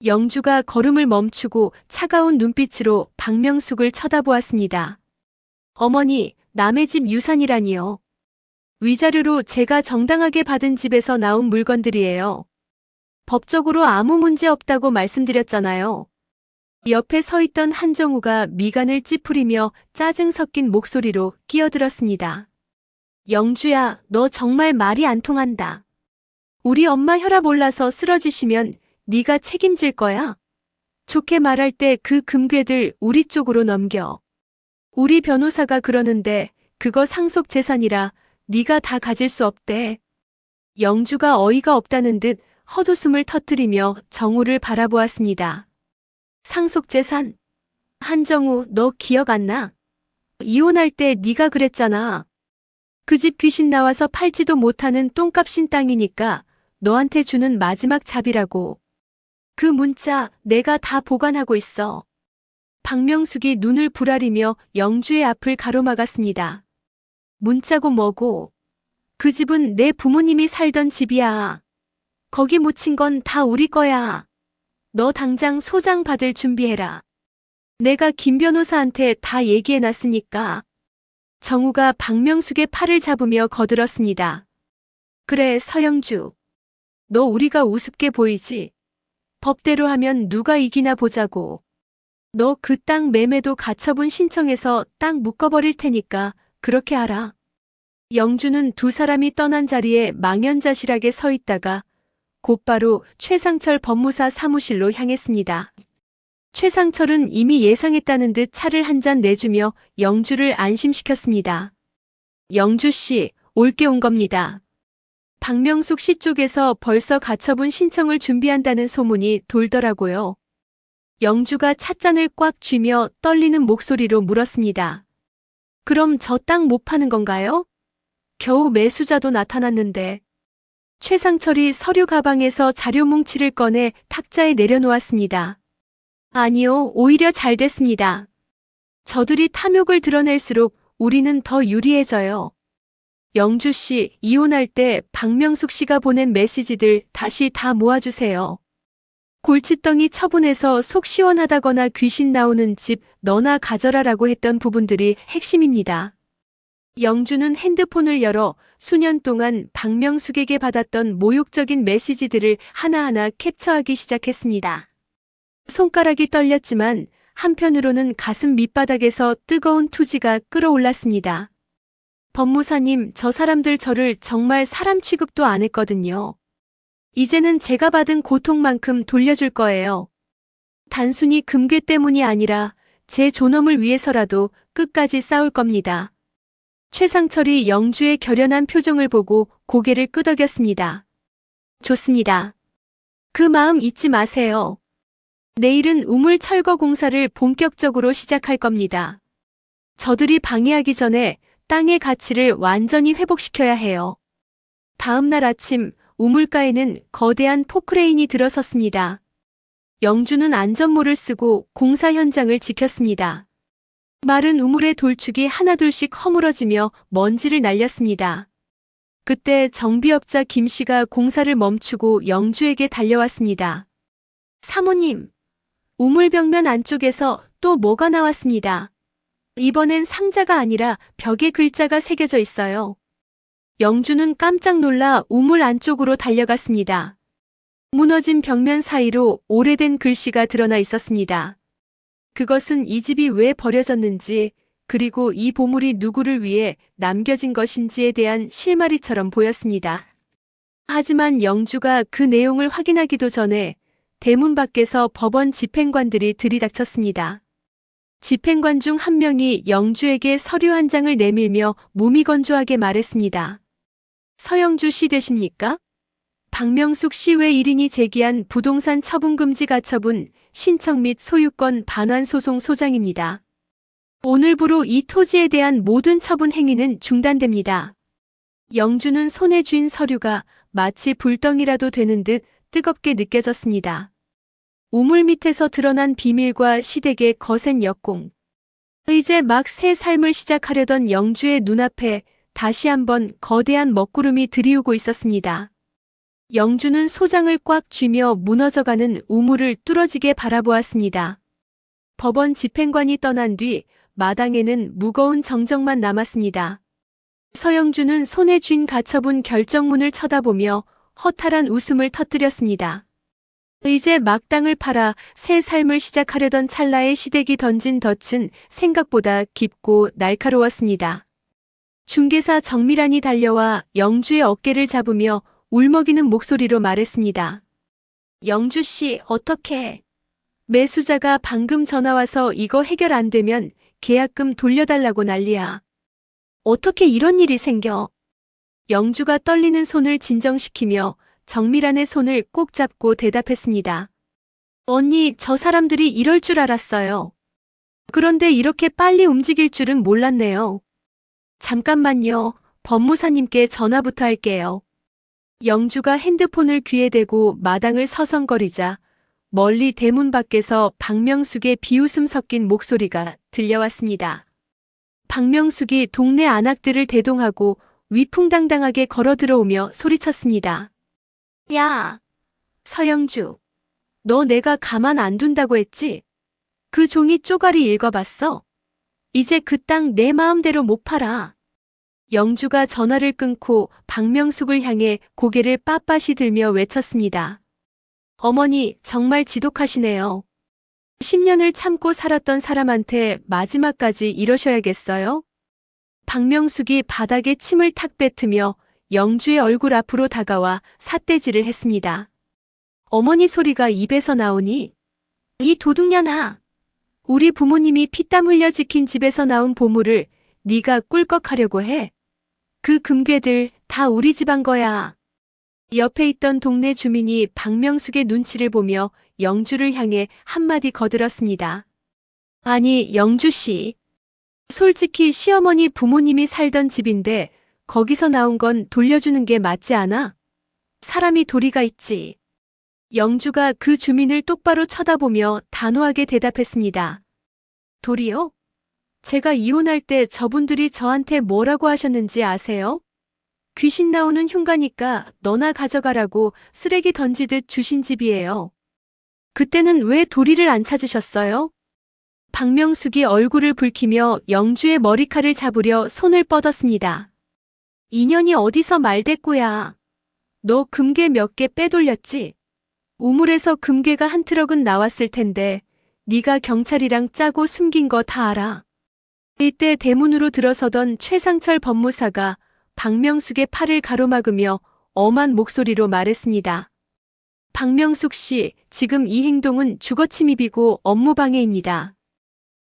영주가 걸음을 멈추고 차가운 눈빛으로 박명숙을 쳐다보았습니다. 어머니, 남의 집 유산이라니요. 위자료로 제가 정당하게 받은 집에서 나온 물건들이에요. 법적으로 아무 문제 없다고 말씀드렸잖아요. 옆에 서 있던 한정우가 미간을 찌푸리며 짜증 섞인 목소리로 끼어들었습니다. 영주야, 너 정말 말이 안 통한다. 우리 엄마 혈압 올라서 쓰러지시면 네가 책임질 거야. 좋게 말할 때 그 금괴들 우리 쪽으로 넘겨. 우리 변호사가 그러는데 그거 상속 재산이라 네가 다 가질 수 없대. 영주가 어이가 없다는 듯 헛웃음을 터뜨리며 정우를 바라보았습니다. 상속 재산? 한정우, 너 기억 안 나? 이혼할 때 네가 그랬잖아. 그 집 귀신 나와서 팔지도 못하는 똥값인 땅이니까 너한테 주는 마지막 잡이라고. 그 문자 내가 다 보관하고 있어. 박명숙이 눈을 부라리며 영주의 앞을 가로막았습니다. 문자고 뭐고. 그 집은 내 부모님이 살던 집이야. 거기 묻힌 건 다 우리 거야. 너 당장 소장 받을 준비해라. 내가 김 변호사한테 다 얘기해놨으니까. 정우가 박명숙의 팔을 잡으며 거들었습니다. 그래, 서영주. 너 우리가 우습게 보이지? 법대로 하면 누가 이기나 보자고. 너 그 땅 매매도 가처분 신청해서 땅 묶어버릴 테니까 그렇게 알아. 영주는 두 사람이 떠난 자리에 망연자실하게 서 있다가 곧바로 최상철 법무사 사무실로 향했습니다. 최상철은 이미 예상했다는 듯 차를 한 잔 내주며 영주를 안심시켰습니다. 영주 씨, 올게 온 겁니다. 박명숙 씨 쪽에서 벌써 가처분 신청을 준비한다는 소문이 돌더라고요. 영주가 찻잔을 꽉 쥐며 떨리는 목소리로 물었습니다. 그럼 저 땅 못 파는 건가요? 겨우 매수자도 나타났는데. 최상철이 서류 가방에서 자료 뭉치를 꺼내 탁자에 내려놓았습니다. 아니요, 오히려 잘 됐습니다. 저들이 탐욕을 드러낼수록 우리는 더 유리해져요. 영주 씨, 이혼할 때 박명숙 씨가 보낸 메시지들 다시 다 모아주세요. 골칫덩이 처분해서 속 시원하다거나 귀신 나오는 집 너나 가져라라고 했던 부분들이 핵심입니다. 영주는 핸드폰을 열어 수년 동안 박명숙에게 받았던 모욕적인 메시지들을 하나하나 캡처하기 시작했습니다. 손가락이 떨렸지만 한편으로는 가슴 밑바닥에서 뜨거운 투지가 끓어올랐습니다. 법무사님, 저 사람들 저를 정말 사람 취급도 안 했거든요. 이제는 제가 받은 고통만큼 돌려줄 거예요. 단순히 금괴 때문이 아니라 제 존엄을 위해서라도 끝까지 싸울 겁니다. 최상철이 영주의 결연한 표정을 보고 고개를 끄덕였습니다. 좋습니다. 그 마음 잊지 마세요. 내일은 우물 철거 공사를 본격적으로 시작할 겁니다. 저들이 방해하기 전에 땅의 가치를 완전히 회복시켜야 해요. 다음 날 아침 우물가에는 거대한 포크레인이 들어섰습니다. 영주는 안전모를 쓰고 공사 현장을 지켰습니다. 마른 우물의 돌축이 하나둘씩 허물어지며 먼지를 날렸습니다. 그때 정비업자 김 씨가 공사를 멈추고 영주에게 달려왔습니다. 사모님, 우물 벽면 안쪽에서 또 뭐가 나왔습니다. 이번엔 상자가 아니라 벽에 글자가 새겨져 있어요. 영주는 깜짝 놀라 우물 안쪽으로 달려갔습니다. 무너진 벽면 사이로 오래된 글씨가 드러나 있었습니다. 그것은 이 집이 왜 버려졌는지, 그리고 이 보물이 누구를 위해 남겨진 것인지에 대한 실마리처럼 보였습니다. 하지만 영주가 그 내용을 확인하기도 전에 대문 밖에서 법원 집행관들이 들이닥쳤습니다. 집행관 중 한 명이 영주에게 서류 한 장을 내밀며 무미건조하게 말했습니다. 서영주 씨 되십니까? 박명숙 씨 외 1인이 제기한 부동산 처분금지 가처분 신청 및 소유권 반환 소송 소장입니다. 오늘부로 이 토지에 대한 모든 처분 행위는 중단됩니다. 영주는 손에 쥔 서류가 마치 불덩이라도 되는 듯 뜨겁게 느껴졌습니다. 우물 밑에서 드러난 비밀과 시댁의 거센 역공. 이제 막 새 삶을 시작하려던 영주의 눈앞에 다시 한번 거대한 먹구름이 들이우고 있었습니다. 영주는 소장을 꽉 쥐며 무너져가는 우물을 뚫어지게 바라보았습니다. 법원 집행관이 떠난 뒤 마당에는 무거운 정적만 남았습니다. 서영주는 손에 쥔 가처분 결정문을 쳐다보며 허탈한 웃음을 터뜨렸습니다. 이제 막 땅을 팔아 새 삶을 시작하려던 찰나의 시댁이 던진 덫은 생각보다 깊고 날카로웠습니다. 중개사 정미란이 달려와 영주의 어깨를 잡으며 울먹이는 목소리로 말했습니다. 영주 씨, 어떡해. 매수자가 방금 전화와서 이거 해결 안 되면 계약금 돌려달라고 난리야. 어떻게 이런 일이 생겨? 영주가 떨리는 손을 진정시키며 정미란의 손을 꼭 잡고 대답했습니다. 언니, 저 사람들이 이럴 줄 알았어요. 그런데 이렇게 빨리 움직일 줄은 몰랐네요. 잠깐만요. 법무사님께 전화부터 할게요. 영주가 핸드폰을 귀에 대고 마당을 서성거리자 멀리 대문 밖에서 박명숙의 비웃음 섞인 목소리가 들려왔습니다. 박명숙이 동네 안악들을 대동하고 위풍당당하게 걸어 들어오며 소리쳤습니다. 야, 서영주, 너 내가 가만 안 둔다고 했지? 그 종이 쪼가리 읽어봤어? 이제 그 땅 내 마음대로 못 팔아. 영주가 전화를 끊고 박명숙을 향해 고개를 빳빳이 들며 외쳤습니다. 어머니, 정말 지독하시네요. 10년을 참고 살았던 사람한테 마지막까지 이러셔야겠어요? 박명숙이 바닥에 침을 탁 뱉으며 영주의 얼굴 앞으로 다가와 삿대질을 했습니다. 어머니 소리가 입에서 나오니? 이 도둑년아. 우리 부모님이 피땀 흘려 지킨 집에서 나온 보물을 네가 꿀꺽하려고 해. 그 금괴들 다 우리 집안 거야. 옆에 있던 동네 주민이 박명숙의 눈치를 보며 영주를 향해 한마디 거들었습니다. 아니, 영주 씨. 솔직히 시어머니 부모님이 살던 집인데 거기서 나온 건 돌려주는 게 맞지 않아? 사람이 도리가 있지. 영주가 그 주민을 똑바로 쳐다보며 단호하게 대답했습니다. 도리요? 제가 이혼할 때 저분들이 저한테 뭐라고 하셨는지 아세요? 귀신 나오는 흉가니까 너나 가져가라고 쓰레기 던지듯 주신 집이에요. 그때는 왜 도리를 안 찾으셨어요? 박명숙이 얼굴을 붉히며 영주의 머리칼을 잡으려 손을 뻗었습니다. 인연이 어디서 말대꾸야. 너 금괴 몇 개 빼돌렸지? 우물에서 금괴가 한 트럭은 나왔을 텐데 네가 경찰이랑 짜고 숨긴 거 다 알아. 이때 대문으로 들어서던 최상철 법무사가 박명숙의 팔을 가로막으며 엄한 목소리로 말했습니다. 박명숙 씨, 지금 이 행동은 주거침입이고 업무방해입니다.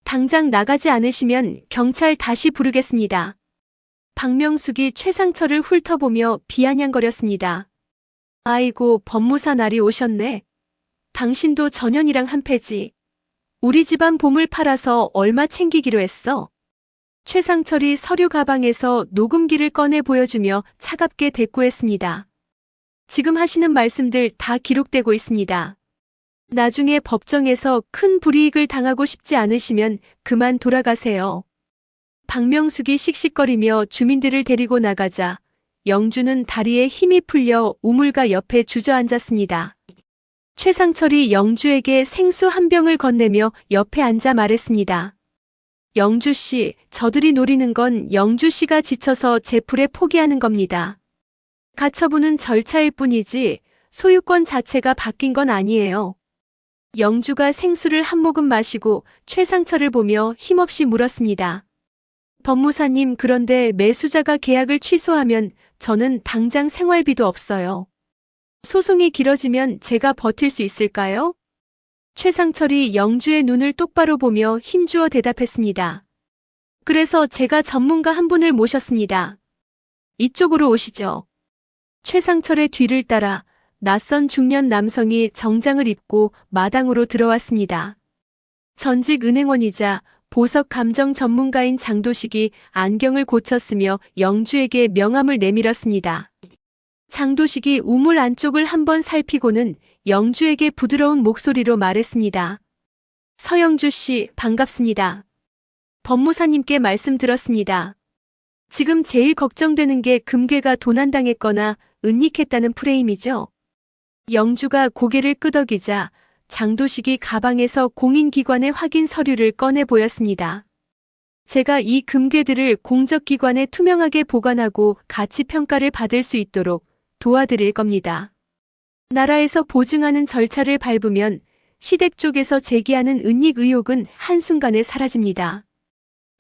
당장 나가지 않으시면 경찰 다시 부르겠습니다. 박명숙이 최상철을 훑어보며 비아냥거렸습니다. 아이고, 법무사 날이 오셨네. 당신도 전현이랑 한패지. 우리 집안 보물 팔아서 얼마 챙기기로 했어? 최상철이 서류 가방에서 녹음기를 꺼내 보여주며 차갑게 대꾸했습니다. 지금 하시는 말씀들 다 기록되고 있습니다. 나중에 법정에서 큰 불이익을 당하고 싶지 않으시면 그만 돌아가세요. 박명숙이 씩씩거리며 주민들을 데리고 나가자 영주는 다리에 힘이 풀려 우물가 옆에 주저앉았습니다. 최상철이 영주에게 생수 한 병을 건네며 옆에 앉아 말했습니다. 영주 씨, 저들이 노리는 건 영주 씨가 지쳐서 제풀에 포기하는 겁니다. 가처분은 절차일 뿐이지 소유권 자체가 바뀐 건 아니에요. 영주가 생수를 한 모금 마시고 최상철을 보며 힘없이 물었습니다. 법무사님, 그런데 매수자가 계약을 취소하면 저는 당장 생활비도 없어요. 소송이 길어지면 제가 버틸 수 있을까요? 최상철이 영주의 눈을 똑바로 보며 힘주어 대답했습니다. 그래서 제가 전문가 한 분을 모셨습니다. 이쪽으로 오시죠. 최상철의 뒤를 따라 낯선 중년 남성이 정장을 입고 마당으로 들어왔습니다. 전직 은행원이자 보석 감정 전문가인 장도식이 안경을 고쳤으며 영주에게 명함을 내밀었습니다. 장도식이 우물 안쪽을 한번 살피고는 영주에게 부드러운 목소리로 말했습니다. 서영주 씨, 반갑습니다. 법무사님께 말씀 들었습니다. 지금 제일 걱정되는 게 금괴가 도난당했거나 은닉했다는 프레임이죠. 영주가 고개를 끄덕이자 장도식이 가방에서 공인기관의 확인 서류를 꺼내 보였습니다. 제가 이 금괴들을 공적기관에 투명하게 보관하고 가치 평가를 받을 수 있도록 도와드릴 겁니다. 나라에서 보증하는 절차를 밟으면 시댁 쪽에서 제기하는 은닉 의혹은 한순간에 사라집니다.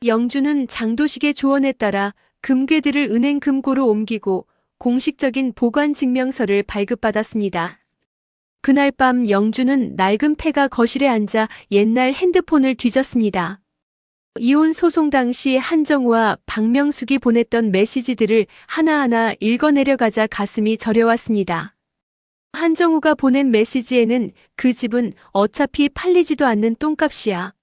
영주는 장도식의 조언에 따라 금괴들을 은행 금고로 옮기고 공식적인 보관 증명서를 발급받았습니다. 그날 밤 영주는 낡은 폐가 거실에 앉아 옛날 핸드폰을 뒤졌습니다. 이혼 소송 당시 한정우와 박명숙이 보냈던 메시지들을 하나하나 읽어내려가자 가슴이 저려왔습니다. 한정우가 보낸 메시지에는 그 집은 어차피 팔리지도 않는 똥값이야.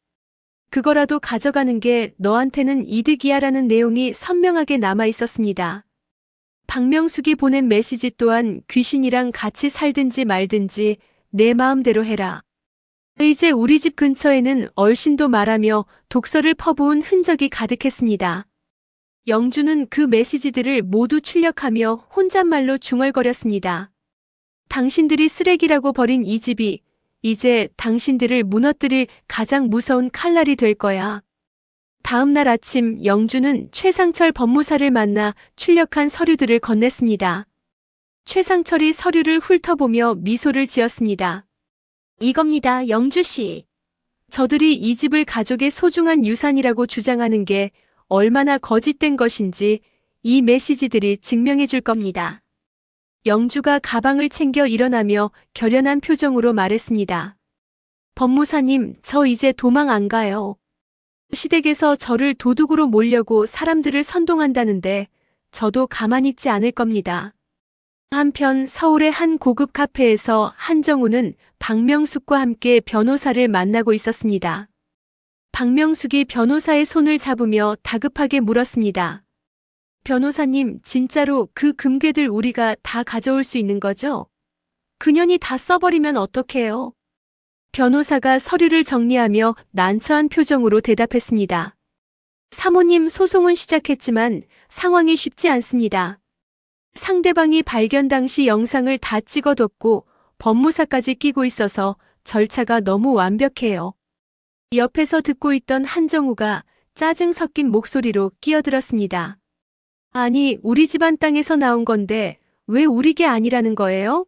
그거라도 가져가는 게 너한테는 이득이야라는 내용이 선명하게 남아 있었습니다. 박명숙이 보낸 메시지 또한 귀신이랑 같이 살든지 말든지 내 마음대로 해라. 이제 우리 집 근처에는 얼씬도 말하며 독서를 퍼부은 흔적이 가득했습니다. 영주는 그 메시지들을 모두 출력하며 혼잣말로 중얼거렸습니다. 당신들이 쓰레기라고 버린 이 집이 이제 당신들을 무너뜨릴 가장 무서운 칼날이 될 거야. 다음 날 아침 영주는 최상철 법무사를 만나 출력한 서류들을 건넸습니다. 최상철이 서류를 훑어보며 미소를 지었습니다. 이겁니다, 영주 씨. 저들이 이 집을 가족의 소중한 유산이라고 주장하는 게 얼마나 거짓된 것인지 이 메시지들이 증명해 줄 겁니다. 영주가 가방을 챙겨 일어나며 결연한 표정으로 말했습니다. 법무사님, 저 이제 도망 안 가요. 시댁에서 저를 도둑으로 몰려고 사람들을 선동한다는데 저도 가만히 있지 않을 겁니다. 한편 서울의 한 고급 카페에서 한정우는 박명숙과 함께 변호사를 만나고 있었습니다. 박명숙이 변호사의 손을 잡으며 다급하게 물었습니다. 변호사님, 진짜로 그 금괴들 우리가 다 가져올 수 있는 거죠? 그년이 다 써버리면 어떡해요? 변호사가 서류를 정리하며 난처한 표정으로 대답했습니다. 사모님, 소송은 시작했지만 상황이 쉽지 않습니다. 상대방이 발견 당시 영상을 다 찍어뒀고 법무사까지 끼고 있어서 절차가 너무 완벽해요. 옆에서 듣고 있던 한정우가 짜증 섞인 목소리로 끼어들었습니다. 아니, 우리 집안 땅에서 나온 건데 왜 우리 게 아니라는 거예요?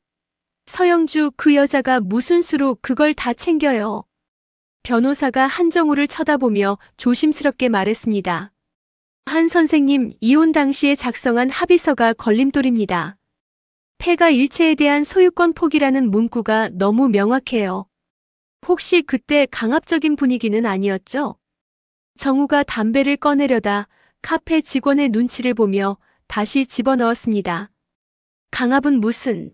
서영주, 그 여자가 무슨 수로 그걸 다 챙겨요? 변호사가 한정우를 쳐다보며 조심스럽게 말했습니다. 한 선생님, 이혼 당시에 작성한 합의서가 걸림돌입니다. 폐가 일체에 대한 소유권 포기라는 문구가 너무 명확해요. 혹시 그때 강압적인 분위기는 아니었죠? 정우가 담배를 꺼내려다 카페 직원의 눈치를 보며 다시 집어넣었습니다. 강압은 무슨?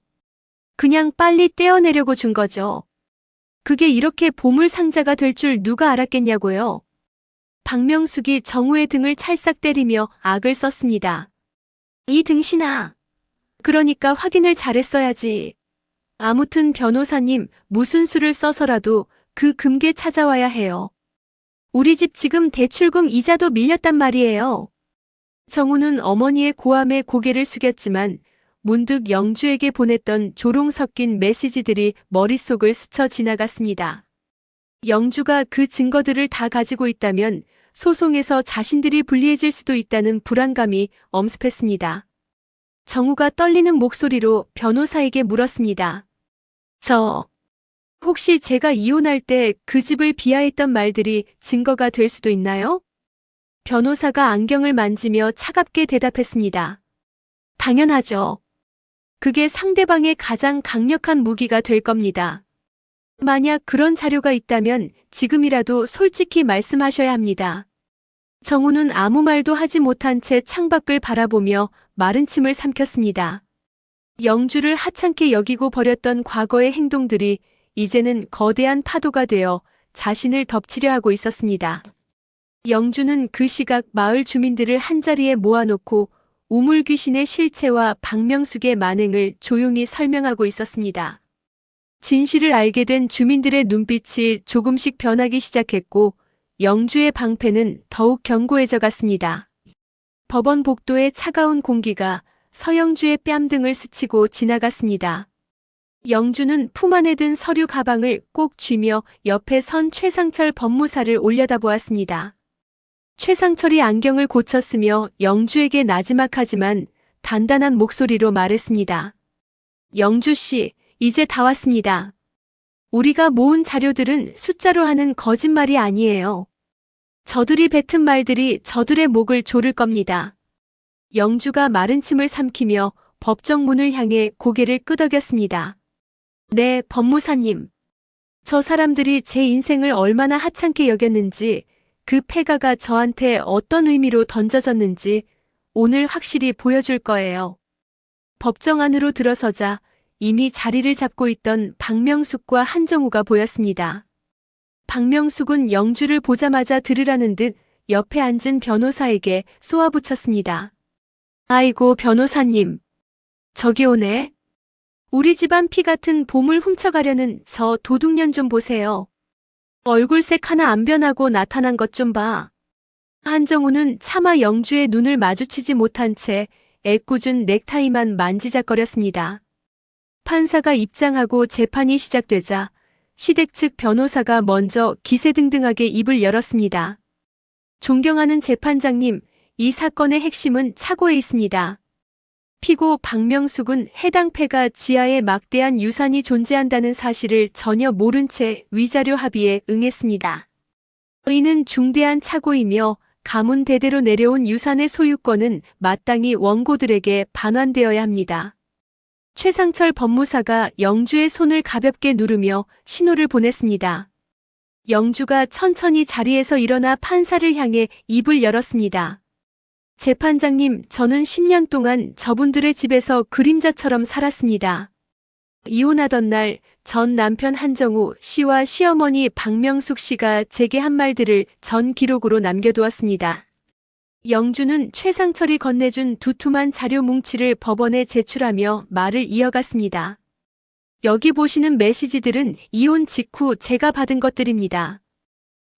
그냥 빨리 떼어내려고 준 거죠. 그게 이렇게 보물 상자가 될 줄 누가 알았겠냐고요. 박명숙이 정우의 등을 찰싹 때리며 악을 썼습니다. 이 등신아. 그러니까 확인을 잘했어야지. 아무튼 변호사님, 무슨 수를 써서라도 그 금괴 찾아와야 해요. 우리 집 지금 대출금 이자도 밀렸단 말이에요. 정우는 어머니의 고함에 고개를 숙였지만 문득 영주에게 보냈던 조롱 섞인 메시지들이 머릿속을 스쳐 지나갔습니다. 영주가 그 증거들을 다 가지고 있다면 소송에서 자신들이 불리해질 수도 있다는 불안감이 엄습했습니다. 정우가 떨리는 목소리로 변호사에게 물었습니다. 혹시 제가 이혼할 때 그 집을 비하했던 말들이 증거가 될 수도 있나요? 변호사가 안경을 만지며 차갑게 대답했습니다. 당연하죠. 그게 상대방의 가장 강력한 무기가 될 겁니다. 만약 그런 자료가 있다면 지금이라도 솔직히 말씀하셔야 합니다. 정우는 아무 말도 하지 못한 채 창밖을 바라보며 마른 침을 삼켰습니다. 영주를 하찮게 여기고 버렸던 과거의 행동들이 이제는 거대한 파도가 되어 자신을 덮치려 하고 있었습니다. 영주는 그 시각 마을 주민들을 한자리에 모아놓고 우물귀신의 실체와 박명숙의 만행을 조용히 설명하고 있었습니다. 진실을 알게 된 주민들의 눈빛이 조금씩 변하기 시작했고 영주의 방패는 더욱 견고해져 갔습니다. 법원 복도의 차가운 공기가 서영주의 뺨 등을 스치고 지나갔습니다. 영주는 품 안에 든 서류 가방을 꼭 쥐며 옆에 선 최상철 법무사를 올려다보았습니다. 최상철이 안경을 고쳤으며 영주에게 나지막하지만 단단한 목소리로 말했습니다. 영주 씨, 이제 다 왔습니다. 우리가 모은 자료들은 숫자로 하는 거짓말이 아니에요. 저들이 뱉은 말들이 저들의 목을 조를 겁니다. 영주가 마른 침을 삼키며 법정 문을 향해 고개를 끄덕였습니다. 네, 법무사님. 저 사람들이 제 인생을 얼마나 하찮게 여겼는지, 그 폐가가 저한테 어떤 의미로 던져졌는지 오늘 확실히 보여줄 거예요. 법정 안으로 들어서자 이미 자리를 잡고 있던 박명숙과 한정우가 보였습니다. 박명숙은 영주를 보자마자 들으라는 듯 옆에 앉은 변호사에게 쏘아붙였습니다. 아이고, 변호사님. 저기 오네. 우리 집안 피 같은 보물 훔쳐가려는 저 도둑년 좀 보세요. 얼굴색 하나 안 변하고 나타난 것 좀 봐. 한정우는 차마 영주의 눈을 마주치지 못한 채 애꿎은 넥타이만 만지작거렸습니다. 판사가 입장하고 재판이 시작되자 시댁 측 변호사가 먼저 기세등등하게 입을 열었습니다. 존경하는 재판장님, 이 사건의 핵심은 차고에 있습니다. 피고 박명숙은 해당 폐가 지하에 막대한 유산이 존재한다는 사실을 전혀 모른 채 위자료 합의에 응했습니다. 이는 중대한 착오이며 가문 대대로 내려온 유산의 소유권은 마땅히 원고들에게 반환되어야 합니다. 최상철 법무사가 영주의 손을 가볍게 누르며 신호를 보냈습니다. 영주가 천천히 자리에서 일어나 판사를 향해 입을 열었습니다. 재판장님, 저는 10년 동안 저분들의 집에서 그림자처럼 살았습니다. 이혼하던 날 전 남편 한정우 씨와 시어머니 박명숙 씨가 제게 한 말들을 전 기록으로 남겨두었습니다. 영주는 최상철이 건네준 두툼한 자료 뭉치를 법원에 제출하며 말을 이어갔습니다. 여기 보시는 메시지들은 이혼 직후 제가 받은 것들입니다.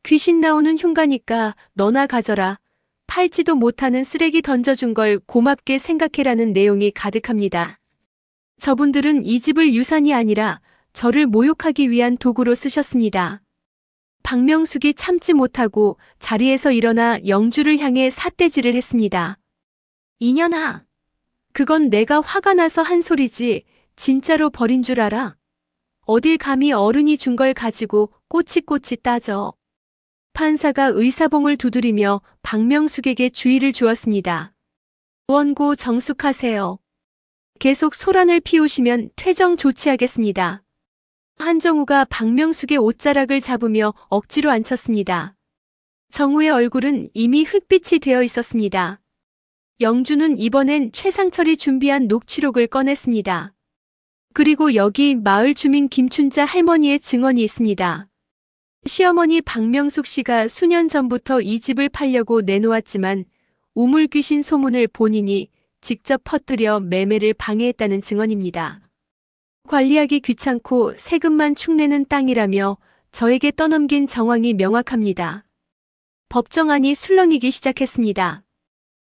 귀신 나오는 흉가니까 너나 가져라. 팔지도 못하는 쓰레기 던져준 걸 고맙게 생각해라는 내용이 가득합니다. 저분들은 이 집을 유산이 아니라 저를 모욕하기 위한 도구로 쓰셨습니다. 박명숙이 참지 못하고 자리에서 일어나 영주를 향해 삿대질을 했습니다. 이년아, 그건 내가 화가 나서 한 소리지 진짜로 버린 줄 알아? 어딜 감히 어른이 준 걸 가지고 꼬치꼬치 따져. 판사가 의사봉을 두드리며 박명숙에게 주의를 주었습니다. 원고 정숙하세요. 계속 소란을 피우시면 퇴정 조치하겠습니다. 한정우가 박명숙의 옷자락을 잡으며 억지로 앉혔습니다. 정우의 얼굴은 이미 흙빛이 되어 있었습니다. 영주는 이번엔 최상철이 준비한 녹취록을 꺼냈습니다. 그리고 여기 마을 주민 김춘자 할머니의 증언이 있습니다. 시어머니 박명숙 씨가 수년 전부터 이 집을 팔려고 내놓았지만 우물 귀신 소문을 본인이 직접 퍼뜨려 매매를 방해했다는 증언입니다. 관리하기 귀찮고 세금만 축내는 땅이라며 저에게 떠넘긴 정황이 명확합니다. 법정안이 술렁이기 시작했습니다.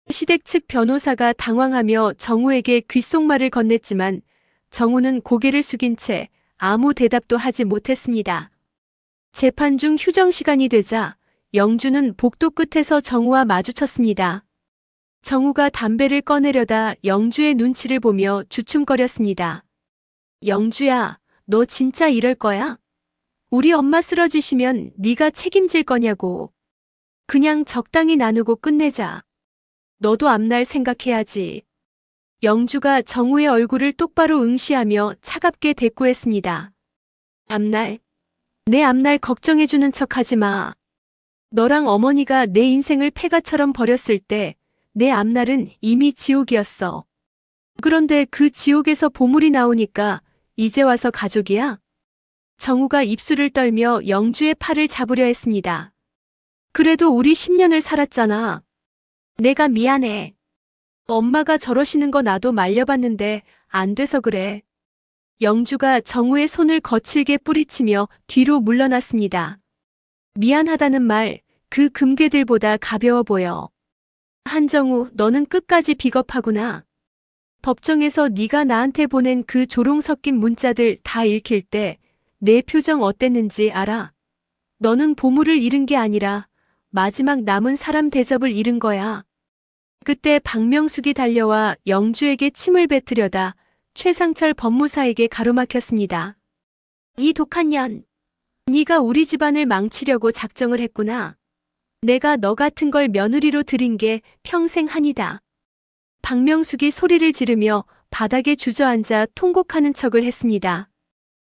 시댁 측 변호사가 당황하며 정우에게 귓속말을 건넸지만 정우는 고개를 숙인 채 아무 대답도 하지 못했습니다. 재판 중 휴정 시간이 되자 영주는 복도 끝에서 정우와 마주쳤습니다. 정우가 담배를 꺼내려다 영주의 눈치를 보며 주춤거렸습니다. 영주야, 너 진짜 이럴 거야? 우리 엄마 쓰러지시면 네가 책임질 거냐고. 그냥 적당히 나누고 끝내자. 너도 앞날 생각해야지. 영주가 정우의 얼굴을 똑바로 응시하며 차갑게 대꾸했습니다. 앞날? 내 앞날 걱정해주는 척하지 마. 너랑 어머니가 내 인생을 폐가처럼 버렸을 때 내 앞날은 이미 지옥이었어. 그런데 그 지옥에서 보물이 나오니까 이제 와서 가족이야? 정우가 입술을 떨며 영주의 팔을 잡으려 했습니다. 그래도 우리 10년을 살았잖아. 내가 미안해. 엄마가 저러시는 거 나도 말려봤는데 안 돼서 그래. 영주가 정우의 손을 거칠게 뿌리치며 뒤로 물러났습니다. 미안하다는 말, 그 금괴들보다 가벼워 보여. 한정우, 너는 끝까지 비겁하구나. 법정에서 네가 나한테 보낸 그 조롱 섞인 문자들 다 읽힐 때 내 표정 어땠는지 알아? 너는 보물을 잃은 게 아니라 마지막 남은 사람 대접을 잃은 거야. 그때 박명숙이 달려와 영주에게 침을 뱉으려다 최상철 법무사에게 가로막혔습니다. 이 독한 년, 네가 우리 집안을 망치려고 작정을 했구나. 내가 너 같은 걸 며느리로 들인 게 평생 한이다. 박명숙이 소리를 지르며 바닥에 주저앉아 통곡하는 척을 했습니다.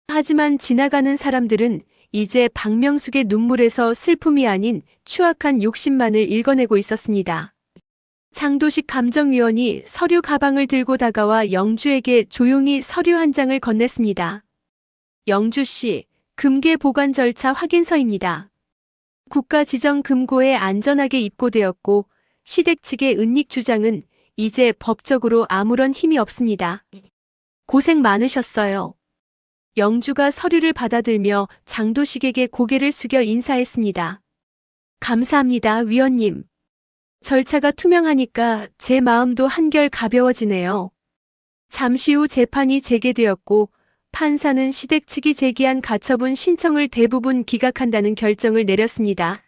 하지만 지나가는 사람들은 이제 박명숙의 눈물에서 슬픔이 아닌 추악한 욕심만을 읽어내고 있었습니다. 장도식 감정위원이 서류 가방을 들고 다가와 영주에게 조용히 서류 한 장을 건넸습니다. 영주 씨, 금괴 보관 절차 확인서입니다. 국가지정금고에 안전하게 입고되었고 시댁 측의 은닉 주장은 이제 법적으로 아무런 힘이 없습니다. 고생 많으셨어요. 영주가 서류를 받아들며 장도식에게 고개를 숙여 인사했습니다. 감사합니다, 위원님. 절차가 투명하니까 제 마음도 한결 가벼워지네요. 잠시 후 재판이 재개되었고 판사는 시댁 측이 제기한 가처분 신청을 대부분 기각한다는 결정을 내렸습니다.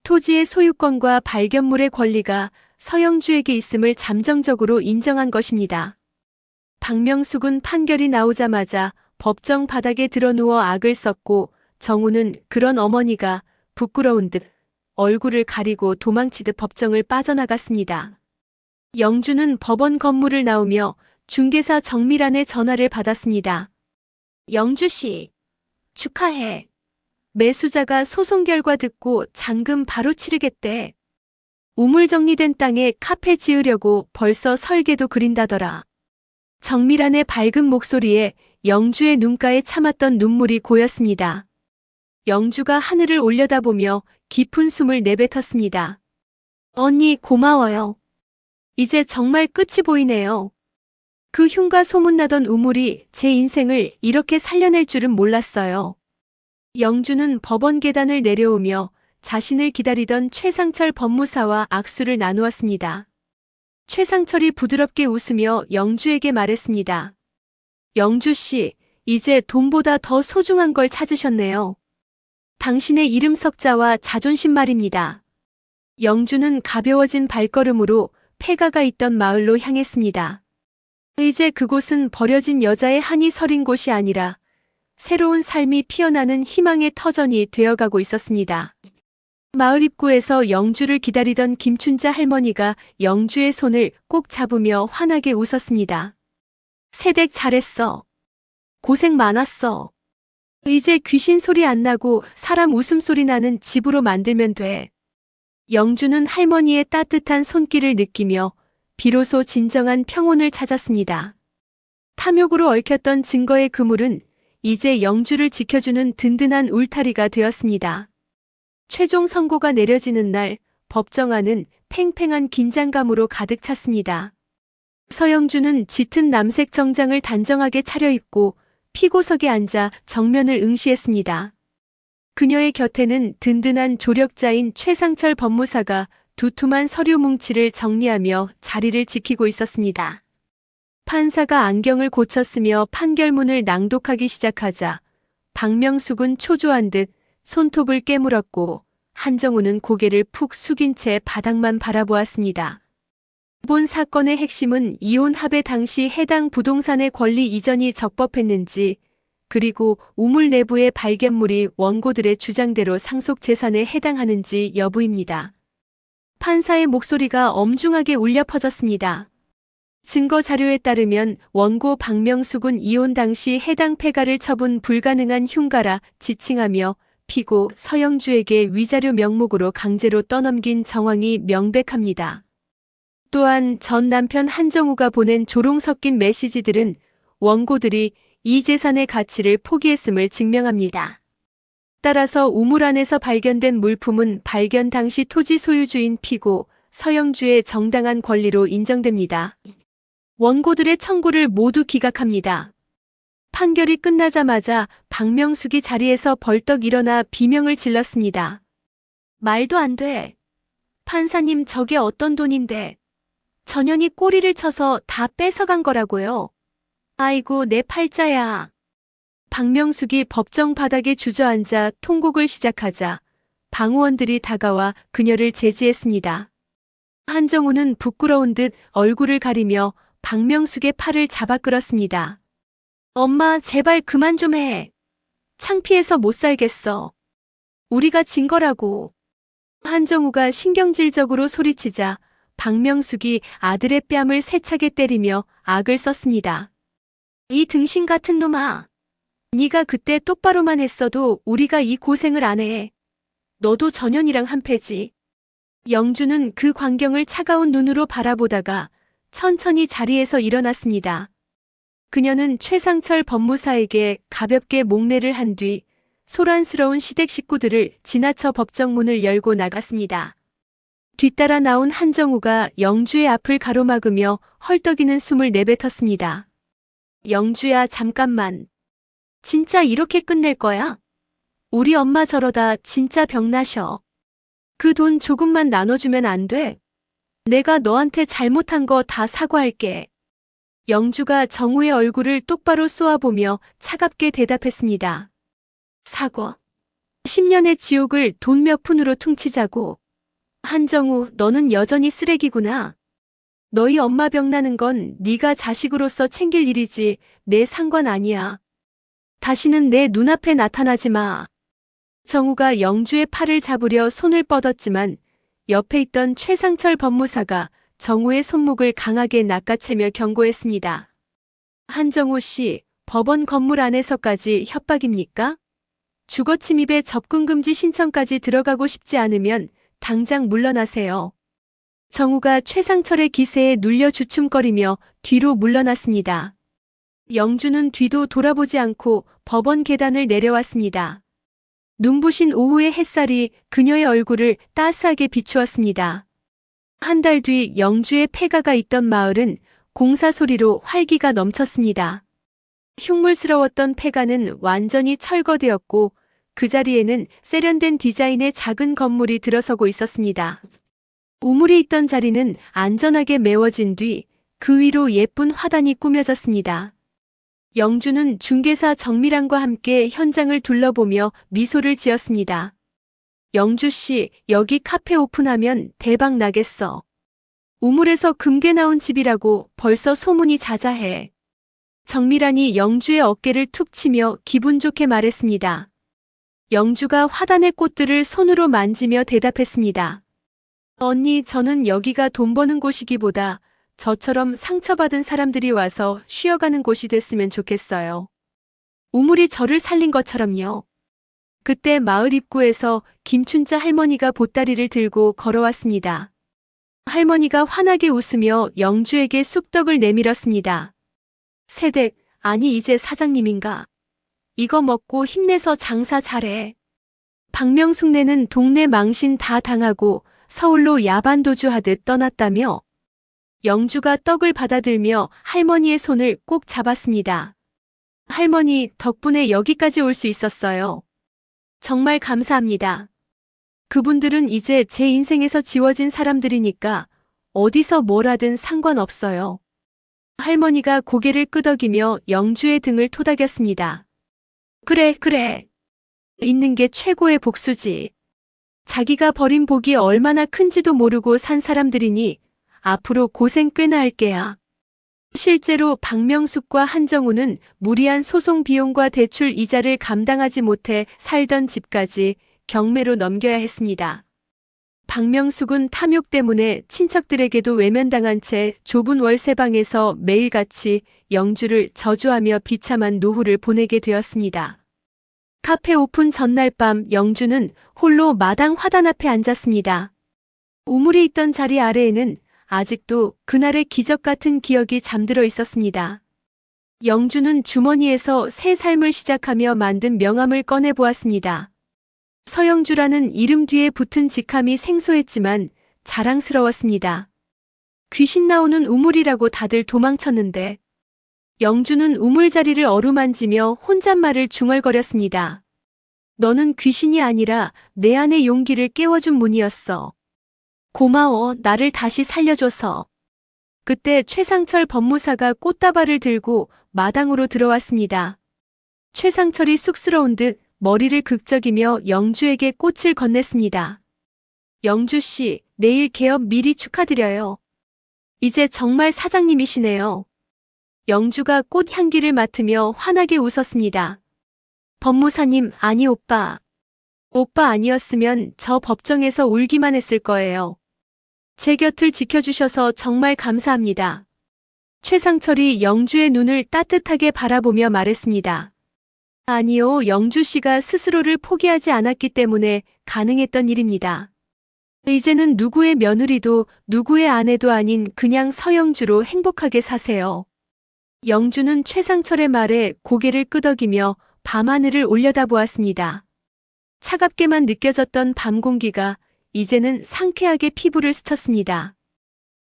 토지의 소유권과 발견물의 권리가 서영주에게 있음을 잠정적으로 인정한 것입니다. 박명숙은 판결이 나오자마자 법정 바닥에 드러누워 악을 썼고 정우는 그런 어머니가 부끄러운 듯 얼굴을 가리고 도망치듯 법정을 빠져나갔습니다. 영주는 법원 건물을 나오며 중개사 정밀안의 전화를 받았습니다. 영주 씨, 축하해. 매수자가 소송 결과 듣고 잔금 바로 치르겠대. 우물 정리된 땅에 카페 지으려고 벌써 설계도 그린다더라. 정밀한의 밝은 목소리에 영주의 눈가에 참았던 눈물이 고였습니다. 영주가 하늘을 올려다보며 깊은 숨을 내뱉었습니다. 언니 고마워요. 이제 정말 끝이 보이네요. 그 흉가 소문나던 우물이 제 인생을 이렇게 살려낼 줄은 몰랐어요. 영주는 법원 계단을 내려오며 자신을 기다리던 최상철 법무사와 악수를 나누었습니다. 최상철이 부드럽게 웃으며 영주에게 말했습니다. 영주 씨, 이제 돈보다 더 소중한 걸 찾으셨네요. 당신의 이름 석자와 자존심 말입니다. 영주는 가벼워진 발걸음으로 폐가가 있던 마을로 향했습니다. 이제 그곳은 버려진 여자의 한이 서린 곳이 아니라 새로운 삶이 피어나는 희망의 터전이 되어가고 있었습니다. 마을 입구에서 영주를 기다리던 김춘자 할머니가 영주의 손을 꼭 잡으며 환하게 웃었습니다. 새댁 잘했어. 고생 많았어. 이제 귀신 소리 안 나고 사람 웃음소리 나는 집으로 만들면 돼. 영주는 할머니의 따뜻한 손길을 느끼며 비로소 진정한 평온을 찾았습니다. 탐욕으로 얽혔던 증거의 그물은 이제 영주를 지켜주는 든든한 울타리가 되었습니다. 최종 선고가 내려지는 날 법정안은 팽팽한 긴장감으로 가득 찼습니다. 서영주는 짙은 남색 정장을 단정하게 차려입고 피고석에 앉아 정면을 응시했습니다. 그녀의 곁에는 든든한 조력자인 최상철 법무사가 두툼한 서류 뭉치를 정리하며 자리를 지키고 있었습니다. 판사가 안경을 고쳤으며 판결문을 낭독하기 시작하자 박명숙은 초조한 듯 손톱을 깨물었고 한정우는 고개를 푹 숙인 채 바닥만 바라보았습니다. 이번 사건의 핵심은 이혼 합의 당시 해당 부동산의 권리 이전이 적법했는지, 그리고 우물 내부의 발견물이 원고들의 주장대로 상속재산에 해당하는지 여부입니다. 판사의 목소리가 엄중하게 울려 퍼졌습니다. 증거 자료에 따르면 원고 박명숙은 이혼 당시 해당 폐가를 처분 불가능한 흉가라 지칭하며 피고 서영주에게 위자료 명목으로 강제로 떠넘긴 정황이 명백합니다. 또한 전 남편 한정우가 보낸 조롱 섞인 메시지들은 원고들이 이 재산의 가치를 포기했음을 증명합니다. 따라서 우물 안에서 발견된 물품은 발견 당시 토지 소유주인 피고 서영주의 정당한 권리로 인정됩니다. 원고들의 청구를 모두 기각합니다. 판결이 끝나자마자 박명숙이 자리에서 벌떡 일어나 비명을 질렀습니다. 말도 안 돼. 판사님, 저게 어떤 돈인데. 전현이 꼬리를 쳐서 다 뺏어간 거라고요. 아이고 내 팔자야. 박명숙이 법정 바닥에 주저앉아 통곡을 시작하자 방호원들이 다가와 그녀를 제지했습니다. 한정우는 부끄러운 듯 얼굴을 가리며 박명숙의 팔을 잡아 끌었습니다. 엄마 제발 그만 좀 해. 창피해서 못 살겠어. 우리가 진 거라고. 한정우가 신경질적으로 소리치자 박명숙이 아들의 뺨을 세차게 때리며 악을 썼습니다. 이 등신 같은 놈아. 네가 그때 똑바로만 했어도 우리가 이 고생을 안 해. 너도 전현이랑 한패지. 영주는 그 광경을 차가운 눈으로 바라보다가 천천히 자리에서 일어났습니다. 그녀는 최상철 법무사에게 가볍게 목례를 한 뒤 소란스러운 시댁 식구들을 지나쳐 법정 문을 열고 나갔습니다. 뒤따라 나온 한정우가 영주의 앞을 가로막으며 헐떡이는 숨을 내뱉었습니다. 영주야, 잠깐만. 진짜 이렇게 끝낼 거야? 우리 엄마 저러다 진짜 병나셔. 그 돈 조금만 나눠주면 안 돼? 내가 너한테 잘못한 거 다 사과할게. 영주가 정우의 얼굴을 똑바로 쏘아보며 차갑게 대답했습니다. 사과? 10년의 지옥을 돈 몇 푼으로 퉁치자고. 한정우, 너는 여전히 쓰레기구나. 너희 엄마 병나는 건 네가 자식으로서 챙길 일이지 내 상관 아니야. 다시는 내 눈앞에 나타나지 마. 정우가 영주의 팔을 잡으려 손을 뻗었지만 옆에 있던 최상철 법무사가 정우의 손목을 강하게 낚아채며 경고했습니다. 한정우 씨, 법원 건물 안에서까지 협박입니까? 주거 침입에 접근 금지 신청까지 들어가고 싶지 않으면 당장 물러나세요. 정우가 최상철의 기세에 눌려 주춤거리며 뒤로 물러났습니다. 영주는 뒤도 돌아보지 않고 법원 계단을 내려왔습니다. 눈부신 오후의 햇살이 그녀의 얼굴을 따스하게 비추었습니다. 한 달 뒤 영주의 폐가가 있던 마을은 공사 소리로 활기가 넘쳤습니다. 흉물스러웠던 폐가는 완전히 철거되었고 그 자리에는 세련된 디자인의 작은 건물이 들어서고 있었습니다. 우물이 있던 자리는 안전하게 메워진 뒤 그 위로 예쁜 화단이 꾸며졌습니다. 영주는 중개사 정미란과 함께 현장을 둘러보며 미소를 지었습니다. 영주 씨, 여기 카페 오픈하면 대박 나겠어. 우물에서 금괴 나온 집이라고 벌써 소문이 자자해. 정미란이 영주의 어깨를 툭 치며 기분 좋게 말했습니다. 영주가 화단의 꽃들을 손으로 만지며 대답했습니다. 언니, 저는 여기가 돈 버는 곳이기보다 저처럼 상처받은 사람들이 와서 쉬어가는 곳이 됐으면 좋겠어요. 우물이 저를 살린 것처럼요. 그때 마을 입구에서 김춘자 할머니가 보따리를 들고 걸어왔습니다. 할머니가 환하게 웃으며 영주에게 쑥떡을 내밀었습니다. 세댁, 아니 이제 사장님인가? 이거 먹고 힘내서 장사 잘해. 박명숙네는 동네 망신 다 당하고 서울로 야반도주하듯 떠났다며? 영주가 떡을 받아들며 할머니의 손을 꼭 잡았습니다. 할머니, 덕분에 여기까지 올 수 있었어요. 정말 감사합니다. 그분들은 이제 제 인생에서 지워진 사람들이니까 어디서 뭘 하든 상관없어요. 할머니가 고개를 끄덕이며 영주의 등을 토닥였습니다. 그래, 그래. 있는 게 최고의 복수지. 자기가 버린 복이 얼마나 큰지도 모르고 산 사람들이니 앞으로 고생 꽤나 할 게야. 실제로 박명숙과 한정우는 무리한 소송 비용과 대출 이자를 감당하지 못해 살던 집까지 경매로 넘겨야 했습니다. 박명숙은 탐욕 때문에 친척들에게도 외면당한 채 좁은 월세방에서 매일같이 영주를 저주하며 비참한 노후를 보내게 되었습니다. 카페 오픈 전날 밤 영주는 홀로 마당 화단 앞에 앉았습니다. 우물이 있던 자리 아래에는 아직도 그날의 기적 같은 기억이 잠들어 있었습니다. 영주는 주머니에서 새 삶을 시작하며 만든 명함을 꺼내 보았습니다. 서영주라는 이름 뒤에 붙은 직함이 생소했지만 자랑스러웠습니다. 귀신 나오는 우물이라고 다들 도망쳤는데 영주는 우물자리를 어루만지며 혼잣말을 중얼거렸습니다. 너는 귀신이 아니라 내 안의 용기를 깨워준 문이었어. 고마워, 나를 다시 살려줘서. 그때 최상철 법무사가 꽃다발을 들고 마당으로 들어왔습니다. 최상철이 쑥스러운 듯 머리를 극적이며 영주에게 꽃을 건넸습니다. 영주 씨, 내일 개업 미리 축하드려요. 이제 정말 사장님이시네요. 영주가 꽃 향기를 맡으며 환하게 웃었습니다. 법무사님, 아니 오빠. 오빠 아니었으면 저 법정에서 울기만 했을 거예요. 제 곁을 지켜주셔서 정말 감사합니다. 최상철이 영주의 눈을 따뜻하게 바라보며 말했습니다. 아니요, 영주 씨가 스스로를 포기하지 않았기 때문에 가능했던 일입니다. 이제는 누구의 며느리도 누구의 아내도 아닌 그냥 서영주로 행복하게 사세요. 영주는 최상철의 말에 고개를 끄덕이며 밤하늘을 올려다보았습니다. 차갑게만 느껴졌던 밤 공기가 이제는 상쾌하게 피부를 스쳤습니다.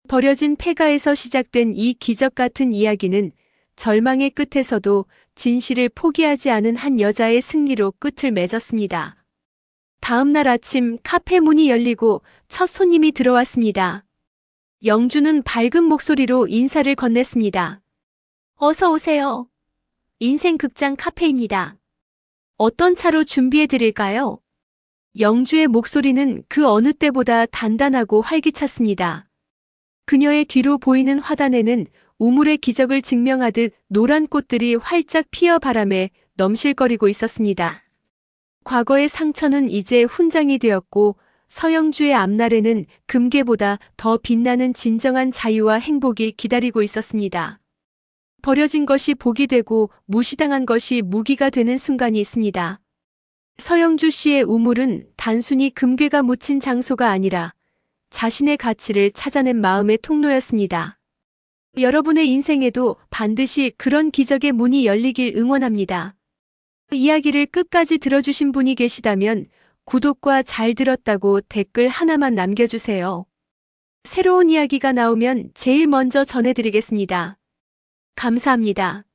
버려진 폐가에서 시작된 이 기적 같은 이야기는 절망의 끝에서도 진실을 포기하지 않은 한 여자의 승리로 끝을 맺었습니다. 다음 날 아침 카페 문이 열리고 첫 손님이 들어왔습니다. 영주는 밝은 목소리로 인사를 건넸습니다. 어서 오세요. 인생극장 카페입니다. 어떤 차로 준비해 드릴까요? 영주의 목소리는 그 어느 때보다 단단하고 활기찼습니다. 그녀의 뒤로 보이는 화단에는 우물의 기적을 증명하듯 노란 꽃들이 활짝 피어 바람에 넘실거리고 있었습니다. 과거의 상처는 이제 훈장이 되었고 서영주의 앞날에는 금괴보다 더 빛나는 진정한 자유와 행복이 기다리고 있었습니다. 버려진 것이 복이 되고 무시당한 것이 무기가 되는 순간이 있습니다. 서영주 씨의 우물은 단순히 금괴가 묻힌 장소가 아니라 자신의 가치를 찾아낸 마음의 통로였습니다. 여러분의 인생에도 반드시 그런 기적의 문이 열리길 응원합니다. 이야기를 끝까지 들어주신 분이 계시다면 구독과 잘 들었다고 댓글 하나만 남겨주세요. 새로운 이야기가 나오면 제일 먼저 전해드리겠습니다. 감사합니다.